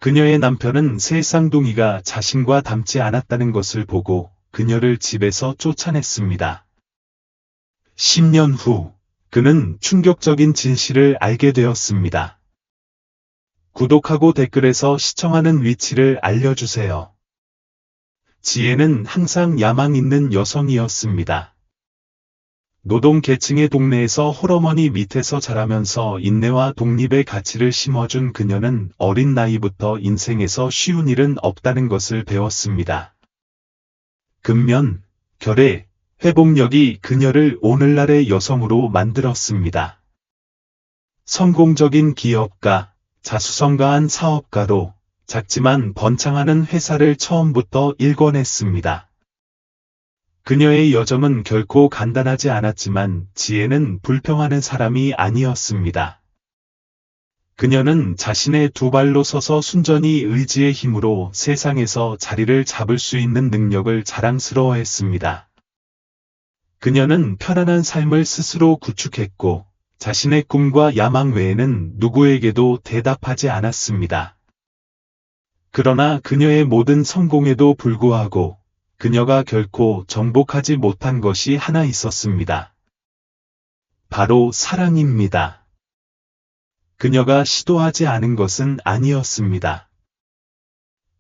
그녀의 남편은 새 쌍둥이가 자신과 닮지 않았다는 것을 보고 그녀를 집에서 쫓아냈습니다. 10년 후, 그는 충격적인 진실을 알게 되었습니다. 구독하고 댓글에서 시청하는 위치를 알려주세요. 지혜는 항상 야망 있는 여성이었습니다. 노동계층의 동네에서 홀어머니 밑에서 자라면서 인내와 독립의 가치를 심어준 그녀는 어린 나이부터 인생에서 쉬운 일은 없다는 것을 배웠습니다. 근면, 결의, 회복력이 그녀를 오늘날의 여성으로 만들었습니다. 성공적인 기업가, 자수성가한 사업가로 작지만 번창하는 회사를 처음부터 일궈냈습니다. 그녀의 여정은 결코 간단하지 않았지만 지혜는 불평하는 사람이 아니었습니다. 그녀는 자신의 두 발로 서서 순전히 의지의 힘으로 세상에서 자리를 잡을 수 있는 능력을 자랑스러워했습니다. 그녀는 편안한 삶을 스스로 구축했고 자신의 꿈과 야망 외에는 누구에게도 대답하지 않았습니다. 그러나 그녀의 모든 성공에도 불구하고 그녀가 결코 정복하지 못한 것이 하나 있었습니다. 바로 사랑입니다. 그녀가 시도하지 않은 것은 아니었습니다.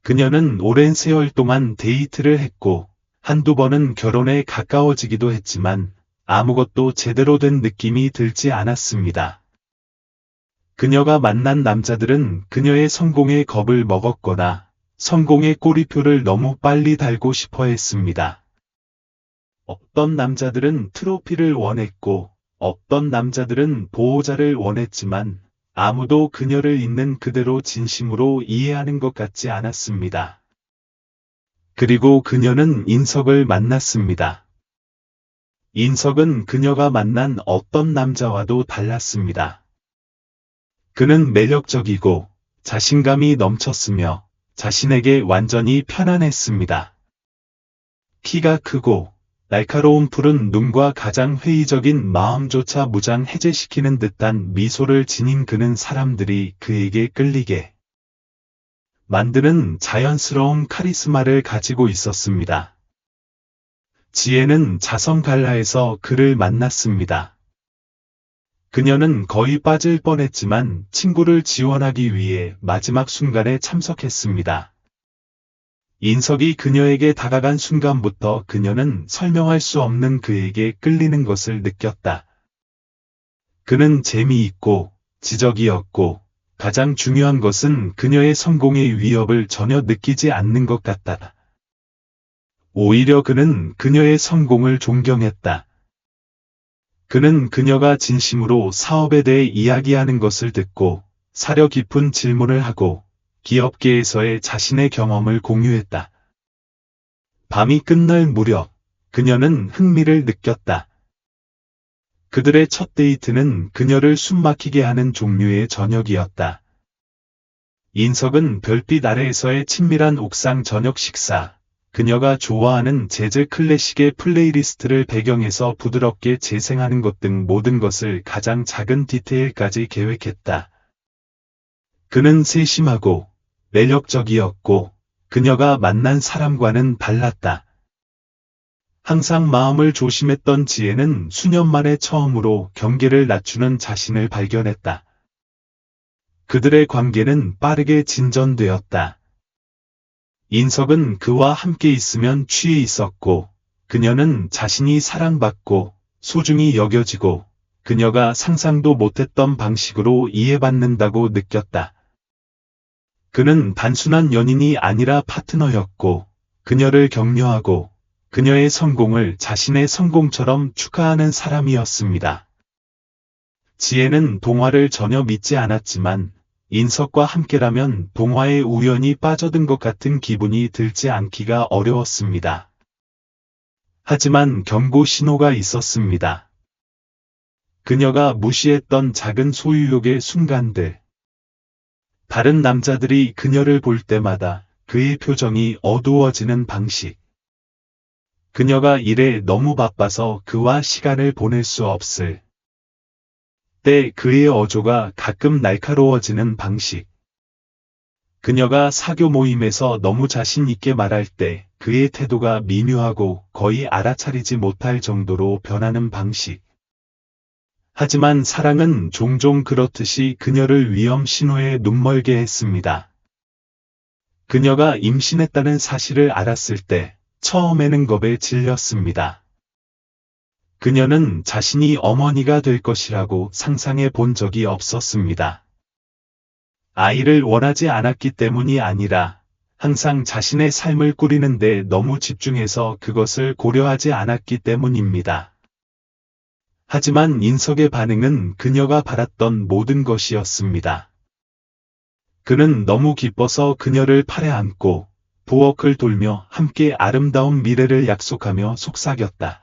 그녀는 오랜 세월 동안 데이트를 했고 한두 번은 결혼에 가까워지기도 했지만 아무것도 제대로 된 느낌이 들지 않았습니다. 그녀가 만난 남자들은 그녀의 성공에 겁을 먹었거나 성공의 꼬리표를 너무 빨리 달고 싶어 했습니다. 어떤 남자들은 트로피를 원했고 어떤 남자들은 보호자를 원했지만 아무도 그녀를 있는 그대로 진심으로 이해하는 것 같지 않았습니다. 그리고 그녀는 인석을 만났습니다. 인석은 그녀가 만난 어떤 남자와도 달랐습니다. 그는 매력적이고 자신감이 넘쳤으며 자신에게 완전히 편안했습니다. 키가 크고 날카로운 푸른 눈과 가장 회의적인 마음조차 무장해제시키는 듯한 미소를 지닌 그는 사람들이 그에게 끌리게 만드는 자연스러운 카리스마를 가지고 있었습니다. 지혜는 자성갈라에서 그를 만났습니다. 그녀는 거의 빠질 뻔했지만 친구를 지원하기 위해 마지막 순간에 참석했습니다. 인석이 그녀에게 다가간 순간부터 그녀는 설명할 수 없는 그에게 끌리는 것을 느꼈다. 그는 재미있고 지적이었고 가장 중요한 것은 그녀의 성공의 위협을 전혀 느끼지 않는 것 같다. 오히려 그는 그녀의 성공을 존경했다. 그는 그녀가 진심으로 사업에 대해 이야기하는 것을 듣고 사려 깊은 질문을 하고 기업계에서의 자신의 경험을 공유했다. 밤이 끝날 무렵 그녀는 흥미를 느꼈다. 그들의 첫 데이트는 그녀를 숨막히게 하는 종류의 저녁이었다. 인석은 별빛 아래에서의 친밀한 옥상 저녁 식사, 그녀가 좋아하는 재즈 클래식의 플레이리스트를 배경에서 부드럽게 재생하는 것 등 모든 것을 가장 작은 디테일까지 계획했다. 그는 세심하고 매력적이었고 그녀가 만난 사람과는 달랐다. 항상 마음을 조심했던 지혜는 수년 만에 처음으로 경계를 낮추는 자신을 발견했다. 그들의 관계는 빠르게 진전되었다. 인석은 그와 함께 있으면 취해 있었고 그녀는 자신이 사랑받고 소중히 여겨지고 그녀가 상상도 못했던 방식으로 이해받는다고 느꼈다. 그는 단순한 연인이 아니라 파트너였고 그녀를 격려하고 그녀의 성공을 자신의 성공처럼 축하하는 사람이었습니다. 지혜는 동화를 전혀 믿지 않았지만 인석과 함께라면 동화에 우연히 빠져든 것 같은 기분이 들지 않기가 어려웠습니다. 하지만 경고 신호가 있었습니다. 그녀가 무시했던 작은 소유욕의 순간들. 다른 남자들이 그녀를 볼 때마다 그의 표정이 어두워지는 방식. 그녀가 일에 너무 바빠서 그와 시간을 보낼 수 없을 때 그의 어조가 가끔 날카로워지는 방식. 그녀가 사교 모임에서 너무 자신 있게 말할 때 그의 태도가 미묘하고 거의 알아차리지 못할 정도로 변하는 방식. 하지만 사랑은 종종 그렇듯이 그녀를 위험 신호에 눈멀게 했습니다. 그녀가 임신했다는 사실을 알았을 때 처음에는 겁에 질렸습니다. 그녀는 자신이 어머니가 될 것이라고 상상해 본 적이 없었습니다. 아이를 원하지 않았기 때문이 아니라 항상 자신의 삶을 꾸리는데 너무 집중해서 그것을 고려하지 않았기 때문입니다. 하지만 인석의 반응은 그녀가 바랐던 모든 것이었습니다. 그는 너무 기뻐서 그녀를 팔에 안고 부엌을 돌며 함께 아름다운 미래를 약속하며 속삭였다.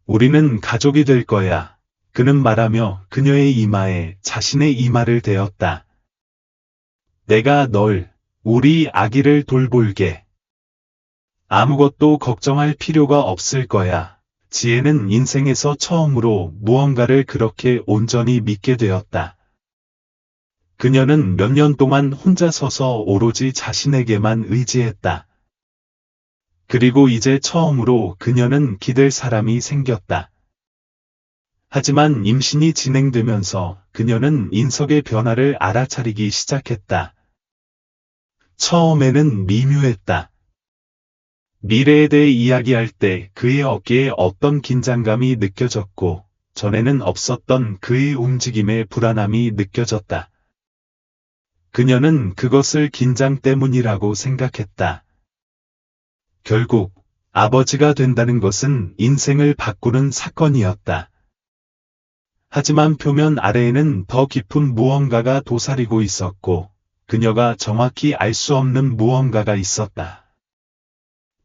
우리는 가족이 될 거야. 그는 말하며 그녀의 이마에 자신의 이마를 대었다. 내가 우리 아기를 돌볼게. 아무것도 걱정할 필요가 없을 거야. 지혜는 인생에서 처음으로 무언가를 그렇게 온전히 믿게 되었다. 그녀는 몇 년 동안 혼자 서서 오로지 자신에게만 의지했다. 그리고 이제 처음으로 그녀는 기댈 사람이 생겼다. 하지만 임신이 진행되면서 그녀는 인석의 변화를 알아차리기 시작했다. 처음에는 미묘했다. 미래에 대해 이야기할 때 그의 어깨에 어떤 긴장감이 느껴졌고, 전에는 없었던 그의 움직임에 불안함이 느껴졌다. 그녀는 그것을 긴장 때문이라고 생각했다. 결국 아버지가 된다는 것은 인생을 바꾸는 사건이었다. 하지만 표면 아래에는 더 깊은 무언가가 도사리고 있었고, 그녀가 정확히 알 수 없는 무언가가 있었다.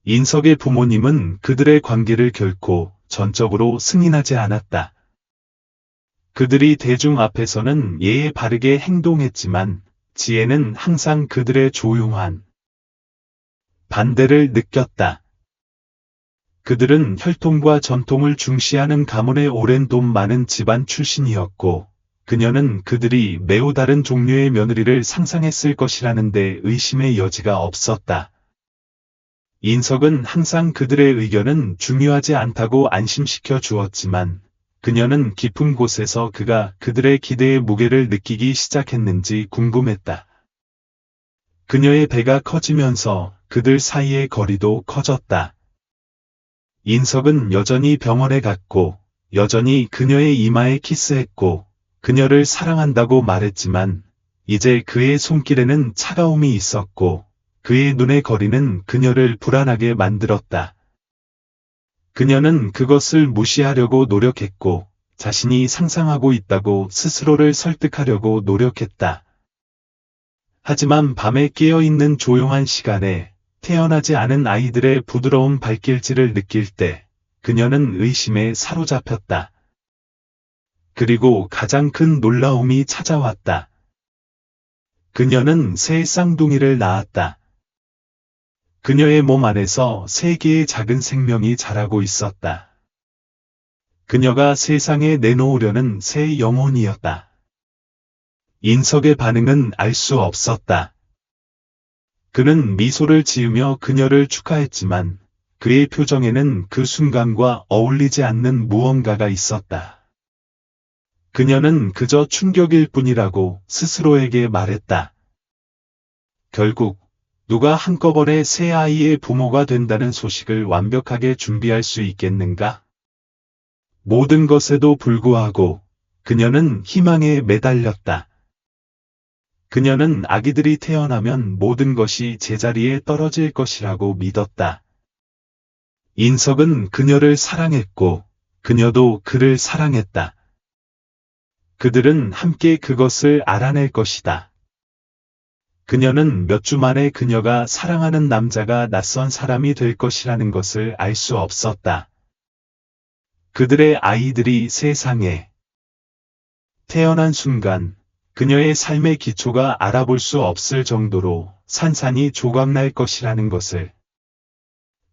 인석의 부모님은 그들의 관계를 결코 전적으로 승인하지 않았다. 그들이 대중 앞에서는 예의 바르게 행동했지만, 지혜는 항상 그들의 조용한 반대를 느꼈다. 그들은 혈통과 전통을 중시하는 가문의 오랜 돈 많은 집안 출신이었고, 그녀는 그들이 매우 다른 종류의 며느리를 상상했을 것이라는 데 의심의 여지가 없었다. 인석은 항상 그들의 의견은 중요하지 않다고 안심시켜 주었지만, 그녀는 깊은 곳에서 그가 그들의 기대의 무게를 느끼기 시작했는지 궁금했다. 그녀의 배가 커지면서 그들 사이의 거리도 커졌다. 인석은 여전히 병원에 갔고, 여전히 그녀의 이마에 키스했고, 그녀를 사랑한다고 말했지만, 이제 그의 손길에는 차가움이 있었고, 그의 눈의 거리는 그녀를 불안하게 만들었다. 그녀는 그것을 무시하려고 노력했고, 자신이 상상하고 있다고 스스로를 설득하려고 노력했다. 하지만 밤에 깨어있는 조용한 시간에 태어나지 않은 아이들의 부드러운 발길질을 느낄 때 그녀는 의심에 사로잡혔다. 그리고 가장 큰 놀라움이 찾아왔다. 그녀는 새 쌍둥이를 낳았다. 그녀의 몸 안에서 3개의 작은 생명이 자라고 있었다. 그녀가 세상에 내놓으려는 새 영혼이었다. 인석의 반응은 알 수 없었다. 그는 미소를 지으며 그녀를 축하했지만 그의 표정에는 그 순간과 어울리지 않는 무언가가 있었다. 그녀는 그저 충격일 뿐이라고 스스로에게 말했다. 결국 누가 한꺼번에 새 아이의 부모가 된다는 소식을 완벽하게 준비할 수 있겠는가? 모든 것에도 불구하고 그녀는 희망에 매달렸다. 그녀는 아기들이 태어나면 모든 것이 제자리에 떨어질 것이라고 믿었다. 인석은 그녀를 사랑했고 그녀도 그를 사랑했다. 그들은 함께 그것을 알아낼 것이다. 그녀는 몇 주 만에 그녀가 사랑하는 남자가 낯선 사람이 될 것이라는 것을 알 수 없었다. 그들의 아이들이 세상에 태어난 순간 그녀의 삶의 기초가 알아볼 수 없을 정도로 산산이 조각날 것이라는 것을.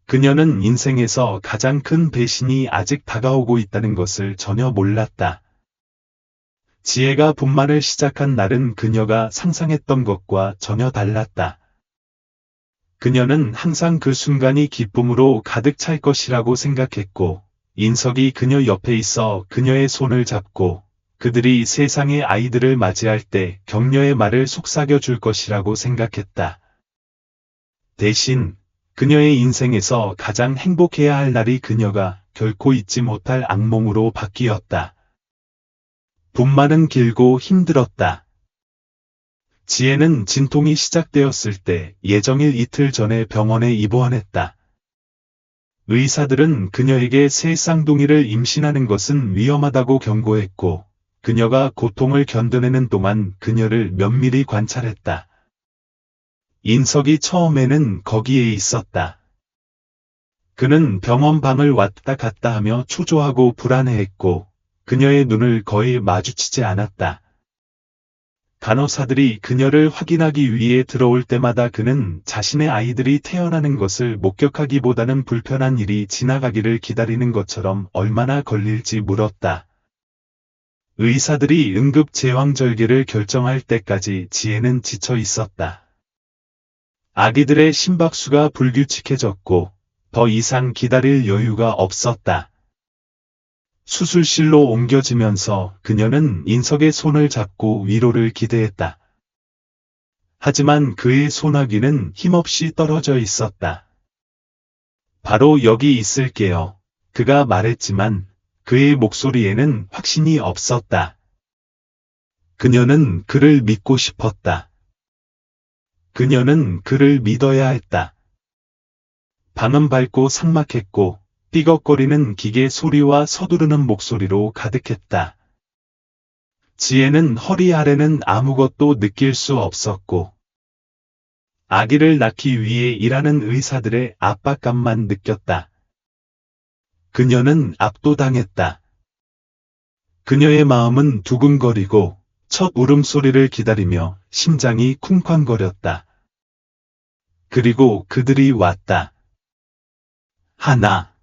그녀는 인생에서 가장 큰 배신이 아직 다가오고 있다는 것을 전혀 몰랐다. 지혜가 분만을 시작한 날은 그녀가 상상했던 것과 전혀 달랐다. 그녀는 항상 그 순간이 기쁨으로 가득 찰 것이라고 생각했고, 인석이 그녀 옆에 있어 그녀의 손을 잡고 그들이 세상의 아이들을 맞이할 때 격려의 말을 속삭여 줄 것이라고 생각했다. 대신 그녀의 인생에서 가장 행복해야 할 날이 그녀가 결코 잊지 못할 악몽으로 바뀌었다. 분만은 길고 힘들었다. 지혜는 진통이 시작되었을 때 예정일 이틀 전에 병원에 입원했다. 의사들은 그녀에게 새 쌍둥이를 임신하는 것은 위험하다고 경고했고, 그녀가 고통을 견뎌내는 동안 그녀를 면밀히 관찰했다. 인석이 처음에는 거기에 있었다. 그는 병원 방을 왔다 갔다 하며 초조하고 불안해했고, 그녀의 눈을 거의 마주치지 않았다. 간호사들이 그녀를 확인하기 위해 들어올 때마다 그는 자신의 아이들이 태어나는 것을 목격하기보다는 불편한 일이 지나가기를 기다리는 것처럼 얼마나 걸릴지 물었다. 의사들이 응급 제왕절개를 결정할 때까지 지혜는 지쳐 있었다. 아기들의 심박수가 불규칙해졌고 더 이상 기다릴 여유가 없었다. 수술실로 옮겨지면서 그녀는 인석의 손을 잡고 위로를 기대했다. 하지만 그의 소나기는 힘없이 떨어져 있었다. 바로 여기 있을게요. 그가 말했지만 그의 목소리에는 확신이 없었다. 그녀는 그를 믿고 싶었다. 그녀는 그를 믿어야 했다. 방은 밝고 삭막했고 삐걱거리는 기계 소리와 서두르는 목소리로 가득했다. 지혜는 허리 아래는 아무것도 느낄 수 없었고 아기를 낳기 위해 일하는 의사들의 압박감만 느꼈다. 그녀는 압도당했다. 그녀의 마음은 두근거리고 첫 울음소리를 기다리며 심장이 쿵쾅거렸다. 그리고 그들이 왔다. 하나,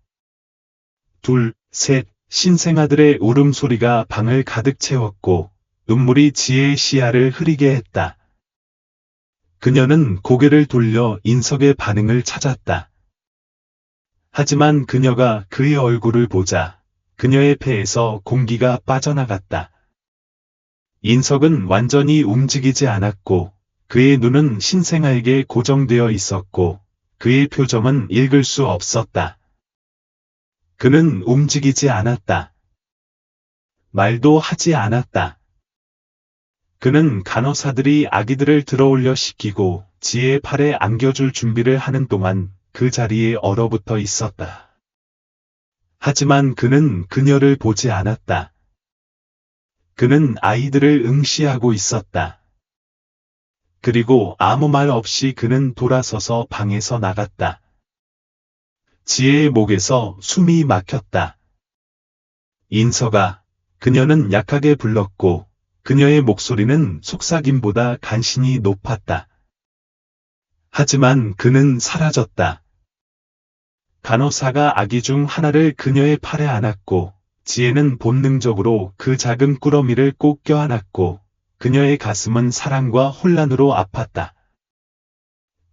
둘, 셋, 신생아들의 울음소리가 방을 가득 채웠고 눈물이 지혜의 시야를 흐리게 했다. 그녀는 고개를 돌려 인석의 반응을 찾았다. 하지만 그녀가 그의 얼굴을 보자 그녀의 폐에서 공기가 빠져나갔다. 인석은 완전히 움직이지 않았고 그의 눈은 신생아에게 고정되어 있었고 그의 표정은 읽을 수 없었다. 그는 움직이지 않았다. 말도 하지 않았다. 그는 간호사들이 아기들을 들어올려 씻기고 지혜의 팔에 안겨줄 준비를 하는 동안 그 자리에 얼어붙어 있었다. 하지만 그는 그녀를 보지 않았다. 그는 아이들을 응시하고 있었다. 그리고 아무 말 없이 그는 돌아서서 방에서 나갔다. 지혜의 목에서 숨이 막혔다. 인석아, 그녀는 약하게 불렀고 그녀의 목소리는 속삭임보다 간신히 높았다. 하지만 그는 사라졌다. 간호사가 아기 중 하나를 그녀의 팔에 안았고 지혜는 본능적으로 그 작은 꾸러미를 꼭 껴안았고 그녀의 가슴은 사랑과 혼란으로 아팠다.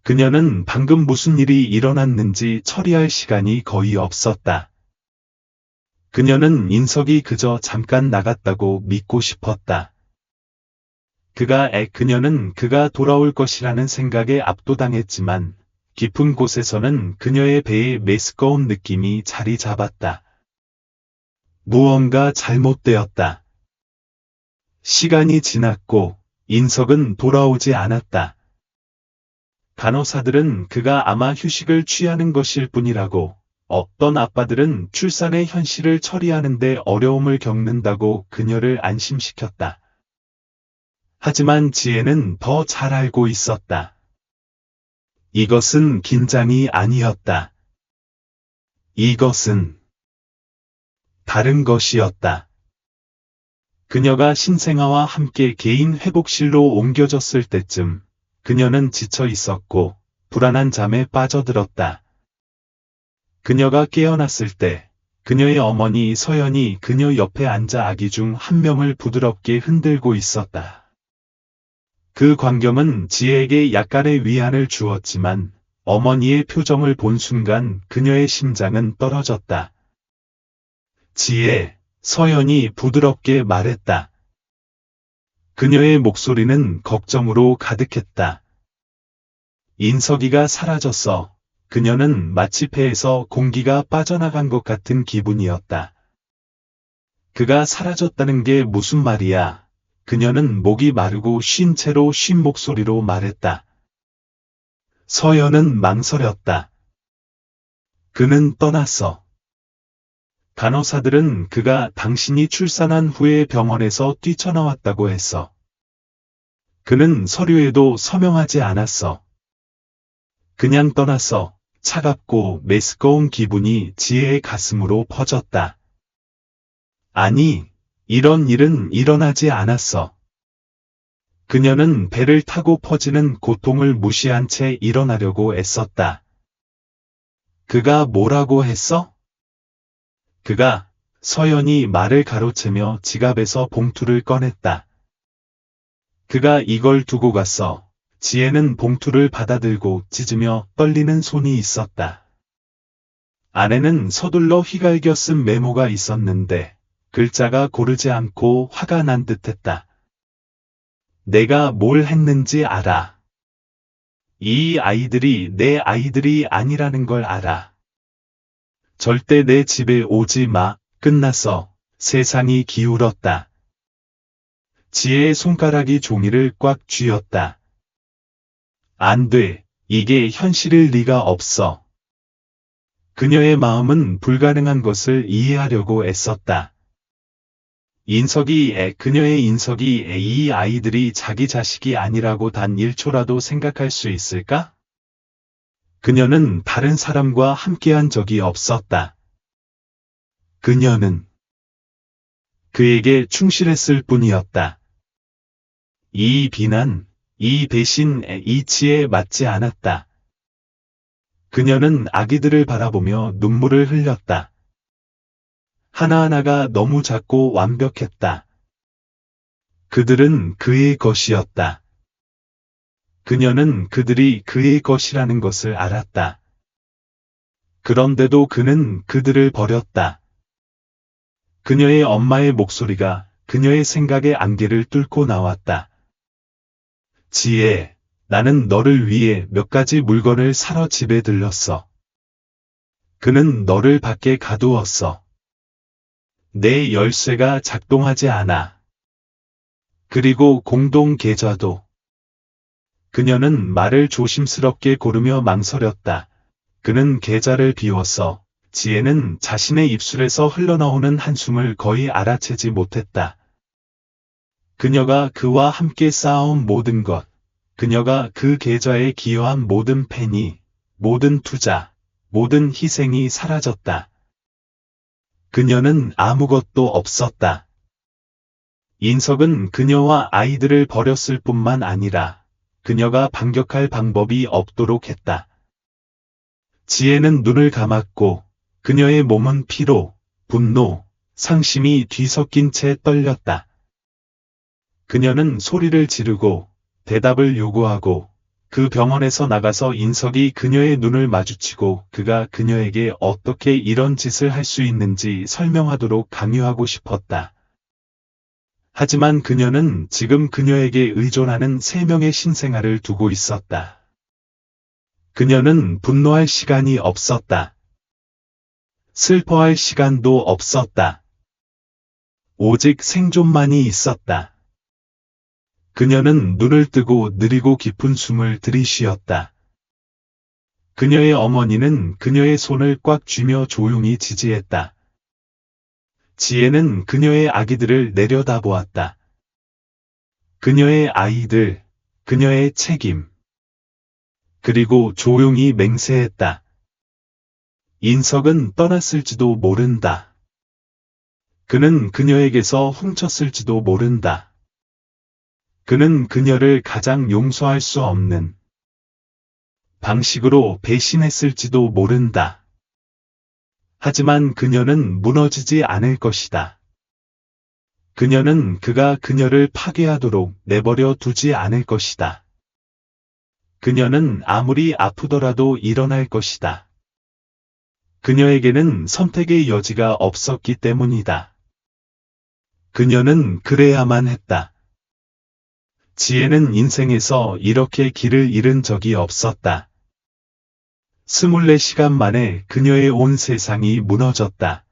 그녀는 방금 무슨 일이 일어났는지 처리할 시간이 거의 없었다. 그녀는 인석이 그저 잠깐 나갔다고 믿고 싶었다. 그녀는 그가 돌아올 것이라는 생각에 압도당했지만 깊은 곳에서는 그녀의 배에 메스꺼운 느낌이 자리 잡았다. 무언가 잘못되었다. 시간이 지났고 인석은 돌아오지 않았다. 간호사들은 그가 아마 휴식을 취하는 것일 뿐이라고, 어떤 아빠들은 출산의 현실을 처리하는데 어려움을 겪는다고 그녀를 안심시켰다. 하지만 지혜는 더 잘 알고 있었다. 이것은 긴장이 아니었다. 이것은 다른 것이었다. 그녀가 신생아와 함께 개인 회복실로 옮겨졌을 때쯤 그녀는 지쳐 있었고 불안한 잠에 빠져들었다. 그녀가 깨어났을 때 그녀의 어머니 서연이 그녀 옆에 앉아 아기 중 한 명을 부드럽게 흔들고 있었다. 그 광경은 지혜에게 약간의 위안을 주었지만 어머니의 표정을 본 순간 그녀의 심장은 떨어졌다. 지혜, 서연이 부드럽게 말했다. 그녀의 목소리는 걱정으로 가득했다. 인석이가 사라졌어. 그녀는 마치 폐에서 공기가 빠져나간 것 같은 기분이었다. 그가 사라졌다는 게 무슨 말이야? 그녀는 목이 마르고 쉰 채로 쉰 목소리로 말했다. 서연은 망설였다. 그는 떠났어. 간호사들은 그가 당신이 출산한 후에 병원에서 뛰쳐나왔다고 했어. 그는 서류에도 서명하지 않았어. 그냥 떠났어. 차갑고 메스꺼운 기분이 지혜의 가슴으로 퍼졌다. 아니, 이런 일은 일어나지 않았어. 그녀는 배를 타고 퍼지는 고통을 무시한 채 일어나려고 애썼다. 그가 뭐라고 했어? 서연이 말을 가로채며 지갑에서 봉투를 꺼냈다. 그가 이걸 두고 갔어. 지혜는 봉투를 받아들고 찢으며 떨리는 손이 있었다. 안에는 서둘러 휘갈겨 쓴 메모가 있었는데 글자가 고르지 않고 화가 난 듯했다. 내가 뭘 했는지 알아. 이 아이들이 내 아이들이 아니라는 걸 알아. 절대 내 집에 오지 마. 끝났어. 세상이 기울었다. 지혜의 손가락이 종이를 꽉 쥐었다. 안 돼. 이게 현실일 리가 없어. 그녀의 마음은 불가능한 것을 이해하려고 애썼다. 그녀의 인석이 이 아이들이 자기 자식이 아니라고 단 1초라도 생각할 수 있을까? 그녀는 다른 사람과 함께한 적이 없었다. 그녀는 그에게 충실했을 뿐이었다. 이 비난, 이 배신, 이 치에 맞지 않았다. 그녀는 아기들을 바라보며 눈물을 흘렸다. 하나하나가 너무 작고 완벽했다. 그들은 그의 것이었다. 그녀는 그들이 그의 것이라는 것을 알았다. 그런데도 그는 그들을 버렸다. 그녀의 엄마의 목소리가 그녀의 생각의 안개를 뚫고 나왔다. 지혜, 나는 너를 위해 몇 가지 물건을 사러 집에 들렀어. 그는 너를 밖에 가두었어. 내 열쇠가 작동하지 않아. 그리고 공동 계좌도. 그녀는 말을 조심스럽게 고르며 망설였다. 그는 계좌를 비웠어. 지혜는 자신의 입술에서 흘러나오는 한숨을 거의 알아채지 못했다. 그녀가 그와 함께 쌓아온 모든 것, 그녀가 그 계좌에 기여한 모든 페니, 모든 투자, 모든 희생이 사라졌다. 그녀는 아무것도 없었다. 인석은 그녀와 아이들을 버렸을 뿐만 아니라 그녀가 반격할 방법이 없도록 했다. 지혜는 눈을 감았고 그녀의 몸은 피로, 분노, 상심이 뒤섞인 채 떨렸다. 그녀는 소리를 지르고 대답을 요구하고 그 병원에서 나가서 인석이 그녀의 눈을 마주치고 그가 그녀에게 어떻게 이런 짓을 할 수 있는지 설명하도록 강요하고 싶었다. 하지만 그녀는 지금 그녀에게 의존하는 3명의 신생아를 두고 있었다. 그녀는 분노할 시간이 없었다. 슬퍼할 시간도 없었다. 오직 생존만이 있었다. 그녀는 눈을 뜨고 느리고 깊은 숨을 들이쉬었다. 그녀의 어머니는 그녀의 손을 꽉 쥐며 조용히 지지했다. 지혜는 그녀의 아기들을 내려다보았다. 그녀의 아이들, 그녀의 책임. 그리고 조용히 맹세했다. 인석은 떠났을지도 모른다. 그는 그녀에게서 훔쳤을지도 모른다. 그는 그녀를 가장 용서할 수 없는 방식으로 배신했을지도 모른다. 하지만 그녀는 무너지지 않을 것이다. 그녀는 그가 그녀를 파괴하도록 내버려 두지 않을 것이다. 그녀는 아무리 아프더라도 일어날 것이다. 그녀에게는 선택의 여지가 없었기 때문이다. 그녀는 그래야만 했다. 지혜는 인생에서 이렇게 길을 잃은 적이 없었다. 24시간 만에 그녀의 온 세상이 무너졌다.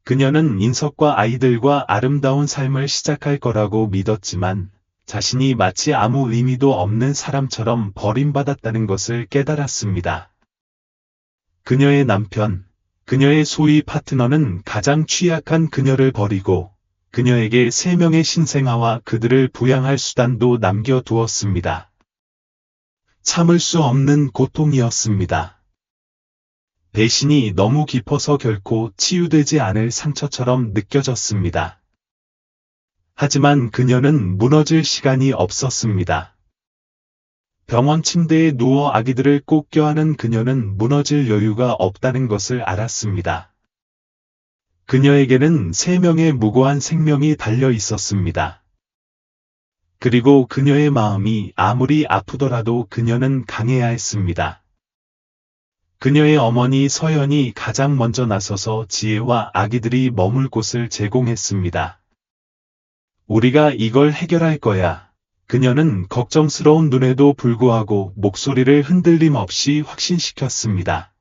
그녀는 인석과 아이들과 아름다운 삶을 시작할 거라고 믿었지만 자신이 마치 아무 의미도 없는 사람처럼 버림받았다는 것을 깨달았습니다. 그녀의 남편, 그녀의 소위 파트너는 가장 취약한 그녀를 버리고 그녀에게 3명의 신생아와 그들을 부양할 수단도 남겨두었습니다. 참을 수 없는 고통이었습니다. 배신이 너무 깊어서 결코 치유되지 않을 상처처럼 느껴졌습니다. 하지만 그녀는 무너질 시간이 없었습니다. 병원 침대에 누워 아기들을 꼭 껴안은 그녀는 무너질 여유가 없다는 것을 알았습니다. 그녀에게는 3명의 무고한 생명이 달려 있었습니다. 그리고 그녀의 마음이 아무리 아프더라도 그녀는 강해야 했습니다. 그녀의 어머니 서연이 가장 먼저 나서서 지혜와 아기들이 머물 곳을 제공했습니다. 우리가 이걸 해결할 거야. 그녀는 걱정스러운 눈에도 불구하고 목소리를 흔들림 없이 확신시켰습니다.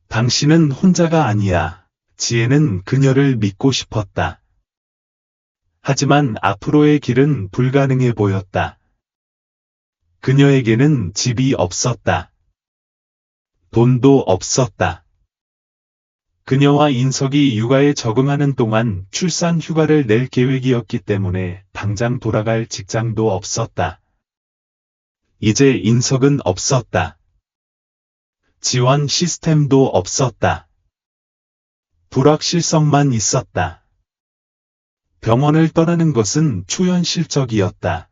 당신은 혼자가 아니야. 지혜는 그녀를 믿고 싶었다. 하지만 앞으로의 길은 불가능해 보였다. 그녀에게는 집이 없었다. 돈도 없었다. 그녀와 인석이 육아에 적응하는 동안 출산 휴가를 낼 계획이었기 때문에 당장 돌아갈 직장도 없었다. 이제 인석은 없었다. 지원 시스템도 없었다. 불확실성만 있었다. 병원을 떠나는 것은 초현실적이었다.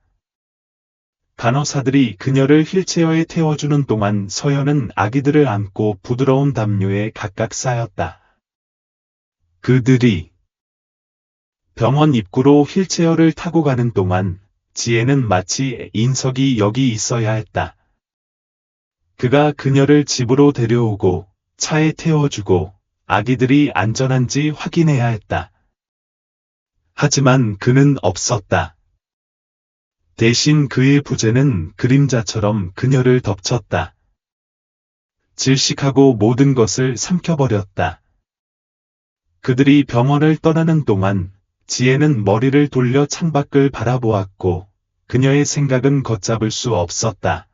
간호사들이 그녀를 휠체어에 태워주는 동안 서연은 아기들을 안고 부드러운 담요에 각각 쌓였다. 그들이 병원 입구로 휠체어를 타고 가는 동안 지혜는 마치 인석이 여기 있어야 했다. 그가 그녀를 집으로 데려오고 차에 태워주고 아기들이 안전한지 확인해야 했다. 하지만 그는 없었다. 대신 그의 부재는 그림자처럼 그녀를 덮쳤다. 질식하고 모든 것을 삼켜버렸다. 그들이 병원을 떠나는 동안 지혜는 머리를 돌려 창밖을 바라보았고 그녀의 생각은 걷잡을 수 없었다.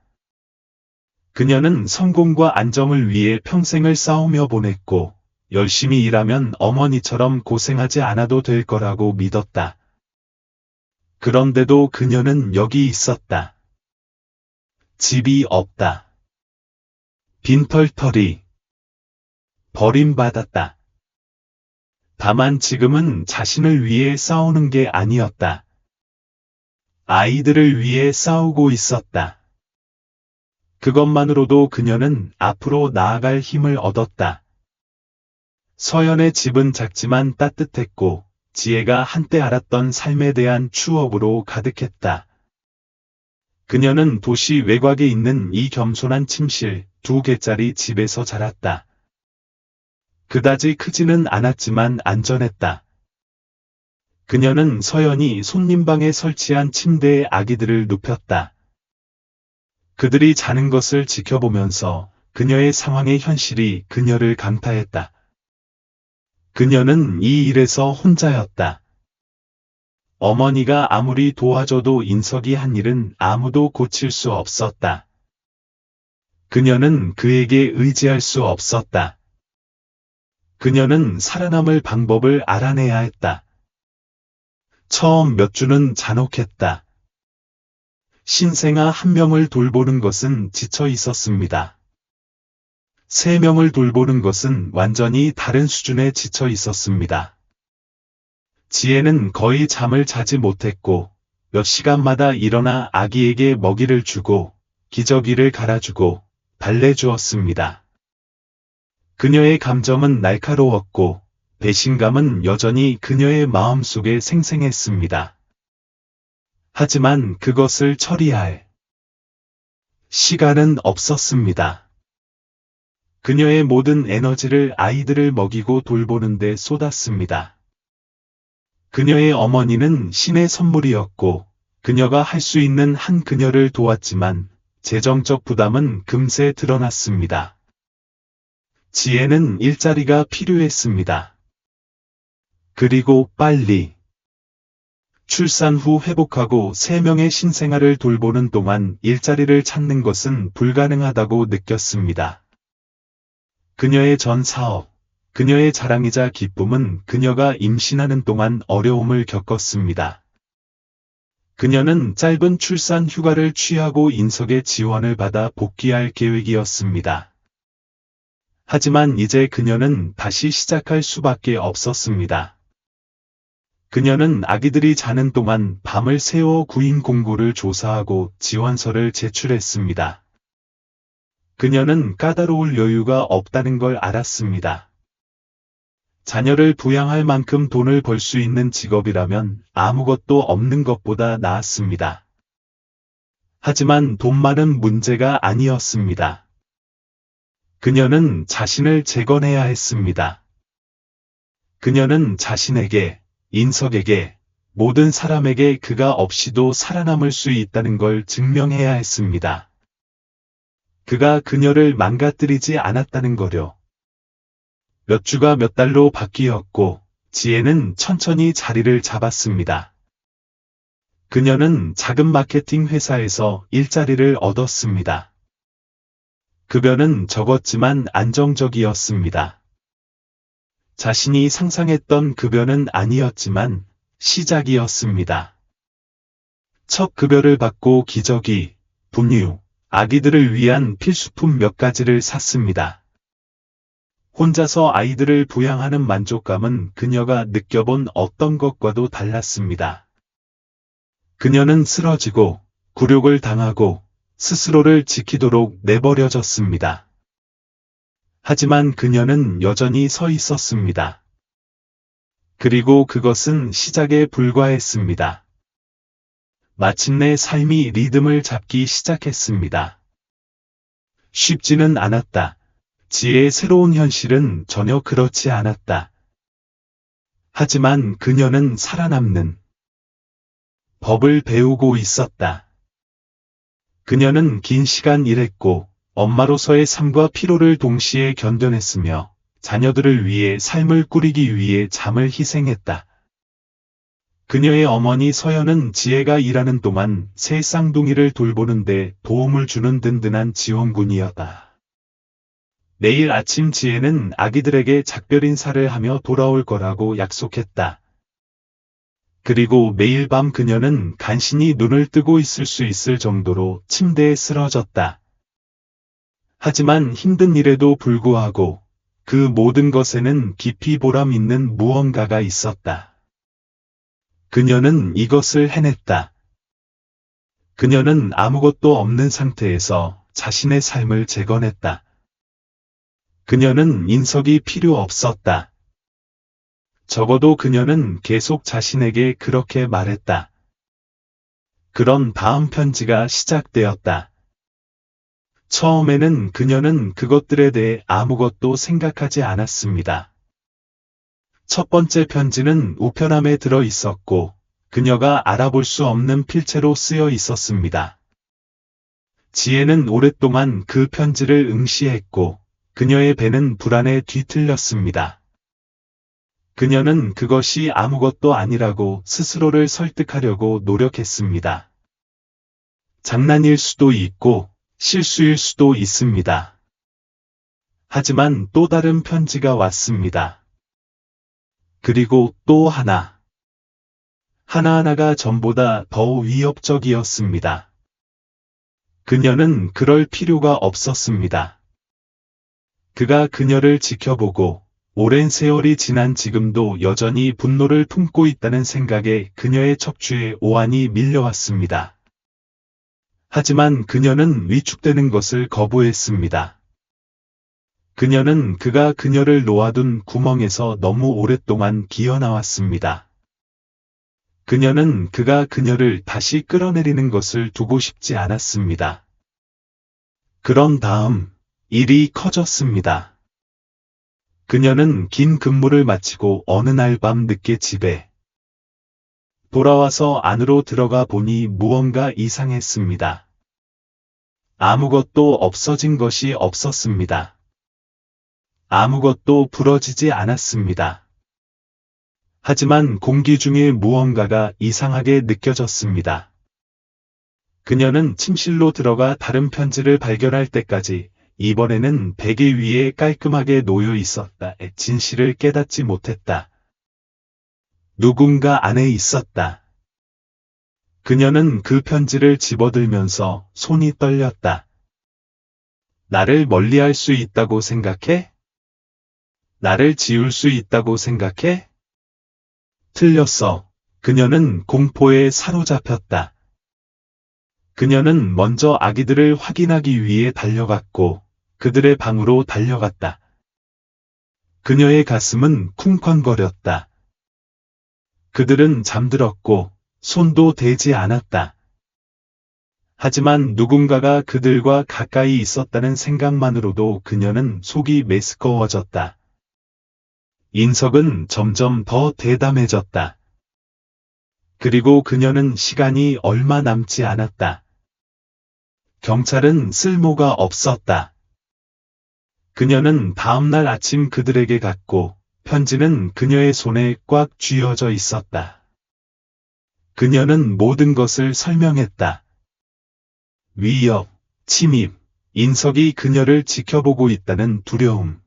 그녀는 성공과 안정을 위해 평생을 싸우며 보냈고 열심히 일하면 어머니처럼 고생하지 않아도 될 거라고 믿었다. 그런데도 그녀는 여기 있었다. 집이 없다. 빈털터리. 버림받았다. 다만 지금은 자신을 위해 싸우는 게 아니었다. 아이들을 위해 싸우고 있었다. 그것만으로도 그녀는 앞으로 나아갈 힘을 얻었다. 서연의 집은 작지만 따뜻했고 지혜가 한때 알았던 삶에 대한 추억으로 가득했다. 그녀는 도시 외곽에 있는 이 겸손한 침실 2개짜리 집에서 자랐다. 그다지 크지는 않았지만 안전했다. 그녀는 서연이 손님방에 설치한 침대에 아기들을 눕혔다. 그들이 자는 것을 지켜보면서 그녀의 상황의 현실이 그녀를 강타했다. 그녀는 이 일에서 혼자였다. 어머니가 아무리 도와줘도 인석이 한 일은 아무도 고칠 수 없었다. 그녀는 그에게 의지할 수 없었다. 그녀는 살아남을 방법을 알아내야 했다. 처음 몇 주는 잔혹했다. 신생아 1명을 돌보는 것은 지쳐 있었습니다. 3명을 돌보는 것은 완전히 다른 수준에 지쳐 있었습니다. 지혜는 거의 잠을 자지 못했고 몇 시간마다 일어나 아기에게 먹이를 주고 기저귀를 갈아주고 달래주었습니다. 그녀의 감정은 날카로웠고 배신감은 여전히 그녀의 마음속에 생생했습니다. 하지만 그것을 처리할 시간은 없었습니다. 그녀의 모든 에너지를 아이들을 먹이고 돌보는 데 쏟았습니다. 그녀의 어머니는 신의 선물이었고 그녀가 할 수 있는 한 그녀를 도왔지만 재정적 부담은 금세 드러났습니다. 지혜는 일자리가 필요했습니다. 그리고 빨리. 출산 후 회복하고 3명의 신생아를 돌보는 동안 일자리를 찾는 것은 불가능하다고 느꼈습니다. 그녀의 전 사업, 그녀의 자랑이자 기쁨은 그녀가 임신하는 동안 어려움을 겪었습니다. 그녀는 짧은 출산 휴가를 취하고 인석의 지원을 받아 복귀할 계획이었습니다. 하지만 이제 그녀는 다시 시작할 수밖에 없었습니다. 그녀는 아기들이 자는 동안 밤을 새워 구인 공고를 조사하고 지원서를 제출했습니다. 그녀는 까다로울 여유가 없다는 걸 알았습니다. 자녀를 부양할 만큼 돈을 벌 수 있는 직업이라면 아무것도 없는 것보다 나았습니다. 하지만 돈만은 문제가 아니었습니다. 그녀는 자신을 재건해야 했습니다. 그녀는 자신에게, 인석에게, 모든 사람에게 그가 없이도 살아남을 수 있다는 걸 증명해야 했습니다. 그가 그녀를 망가뜨리지 않았다는 거요. 몇 주가 몇 달로 바뀌었고 지혜는 천천히 자리를 잡았습니다. 그녀는 작은 마케팅 회사에서 일자리를 얻었습니다. 급여는 적었지만 안정적이었습니다. 자신이 상상했던 급여는 아니었지만 시작이었습니다. 첫 급여를 받고 기저귀, 분유, 아기들을 위한 필수품 몇 가지를 샀습니다. 혼자서 아이들을 부양하는 만족감은 그녀가 느껴본 어떤 것과도 달랐습니다. 그녀는 쓰러지고 굴욕을 당하고 스스로를 지키도록 내버려졌습니다. 하지만 그녀는 여전히 서 있었습니다. 그리고 그것은 시작에 불과했습니다. 마침내 삶이 리듬을 잡기 시작했습니다. 쉽지는 않았다. 지혜의 새로운 현실은 전혀 그렇지 않았다. 하지만 그녀는 살아남는 법을 배우고 있었다. 그녀는 긴 시간 일했고 엄마로서의 삶과 피로를 동시에 견뎌냈으며 자녀들을 위해 삶을 꾸리기 위해 잠을 희생했다. 그녀의 어머니 서연은 지혜가 일하는 동안 새 쌍둥이를 돌보는데 도움을 주는 든든한 지원군이었다. 내일 아침 지혜는 아기들에게 작별 인사를 하며 돌아올 거라고 약속했다. 그리고 매일 밤 그녀는 간신히 눈을 뜨고 있을 수 있을 정도로 침대에 쓰러졌다. 하지만 힘든 일에도 불구하고 그 모든 것에는 깊이 보람 있는 무언가가 있었다. 그녀는 이것을 해냈다. 그녀는 아무것도 없는 상태에서 자신의 삶을 재건했다. 그녀는 인석이 필요 없었다. 적어도 그녀는 계속 자신에게 그렇게 말했다. 그런 다음 편지가 시작되었다. 처음에는 그녀는 그것들에 대해 아무것도 생각하지 않았습니다. 첫 번째 편지는 우편함에 들어 있었고 그녀가 알아볼 수 없는 필체로 쓰여 있었습니다. 지혜는 오랫동안 그 편지를 응시했고 그녀의 배는 불안에 뒤틀렸습니다. 그녀는 그것이 아무것도 아니라고 스스로를 설득하려고 노력했습니다. 장난일 수도 있고 실수일 수도 있습니다. 하지만 또 다른 편지가 왔습니다. 그리고 또 하나. 하나하나가 전보다 더 위협적이었습니다. 그녀는 그럴 필요가 없었습니다. 그가 그녀를 지켜보고 오랜 세월이 지난 지금도 여전히 분노를 품고 있다는 생각에 그녀의 척추에 오한이 밀려왔습니다. 하지만 그녀는 위축되는 것을 거부했습니다. 그녀는 그가 그녀를 놓아둔 구멍에서 너무 오랫동안 기어나왔습니다. 그녀는 그가 그녀를 다시 끌어내리는 것을 두고 싶지 않았습니다. 그런 다음 일이 커졌습니다. 그녀는 긴 근무를 마치고 어느 날 밤 늦게 집에 돌아와서 안으로 들어가 보니 무언가 이상했습니다. 아무것도 없어진 것이 없었습니다. 아무것도 부러지지 않았습니다. 하지만 공기 중에 무언가가 이상하게 느껴졌습니다. 그녀는 침실로 들어가 다른 편지를 발견할 때까지 이번에는 베개 위에 깔끔하게 놓여 있었다의 진실을 깨닫지 못했다. 누군가 안에 있었다. 그녀는 그 편지를 집어들면서 손이 떨렸다. 나를 멀리할 수 있다고 생각해? 나를 지울 수 있다고 생각해? 틀렸어. 그녀는 공포에 사로잡혔다. 그녀는 먼저 아기들을 확인하기 위해 달려갔고 그들의 방으로 달려갔다. 그녀의 가슴은 쿵쾅거렸다. 그들은 잠들었고 손도 대지 않았다. 하지만 누군가가 그들과 가까이 있었다는 생각만으로도 그녀는 속이 메스꺼워졌다. 인석은 점점 더 대담해졌다. 그리고 그녀는 시간이 얼마 남지 않았다. 경찰은 쓸모가 없었다. 그녀는 다음날 아침 그들에게 갔고 편지는 그녀의 손에 꽉 쥐어져 있었다. 그녀는 모든 것을 설명했다. 위협, 침입, 인석이 그녀를 지켜보고 있다는 두려움.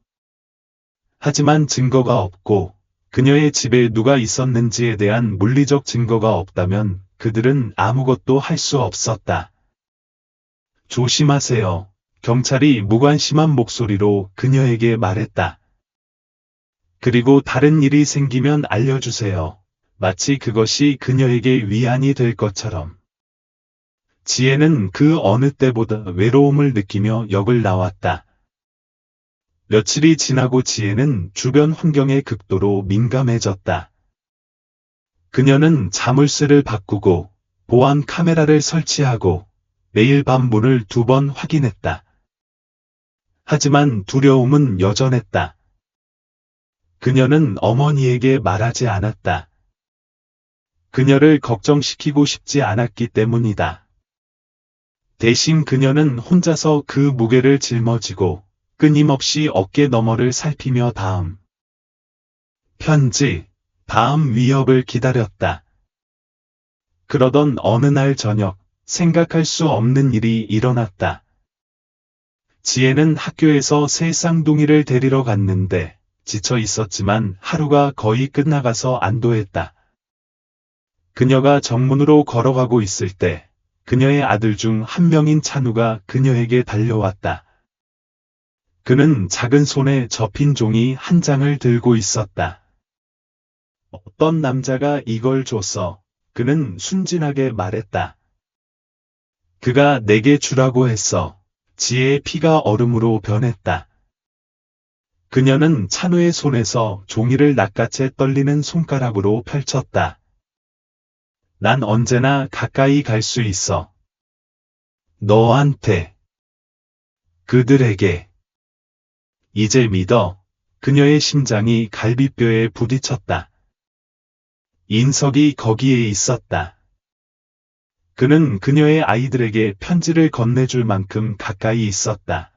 하지만 증거가 없고 그녀의 집에 누가 있었는지에 대한 물리적 증거가 없다면 그들은 아무것도 할 수 없었다. 조심하세요. 경찰이 무관심한 목소리로 그녀에게 말했다. 그리고 다른 일이 생기면 알려주세요. 마치 그것이 그녀에게 위안이 될 것처럼. 지혜는 그 어느 때보다 외로움을 느끼며 역을 나왔다. 며칠이 지나고 지혜는 주변 환경에 극도로 민감해졌다. 그녀는 자물쇠를 바꾸고 보안 카메라를 설치하고 매일 밤 문을 2번 확인했다. 하지만 두려움은 여전했다. 그녀는 어머니에게 말하지 않았다. 그녀를 걱정시키고 싶지 않았기 때문이다. 대신 그녀는 혼자서 그 무게를 짊어지고 끊임없이 어깨 너머를 살피며 다음 편지, 다음 위협을 기다렸다. 그러던 어느 날 저녁, 생각할 수 없는 일이 일어났다. 지혜는 학교에서 새 쌍둥이를 데리러 갔는데 지쳐 있었지만 하루가 거의 끝나가서 안도했다. 그녀가 정문으로 걸어가고 있을 때 그녀의 아들 중 한 명인 찬우가 그녀에게 달려왔다. 그는 작은 손에 접힌 종이 한 장을 들고 있었다. 어떤 남자가 이걸 줬어. 그는 순진하게 말했다. 그가 내게 주라고 했어. 지혜의 피가 얼음으로 변했다. 그녀는 찬우의 손에서 종이를 낚아채 떨리는 손가락으로 펼쳤다. 난 언제나 가까이 갈 수 있어. 너한테. 그들에게. 이제 믿어. 그녀의 심장이 갈비뼈에 부딪혔다. 인석이 거기에 있었다. 그는 그녀의 아이들에게 편지를 건네줄 만큼 가까이 있었다.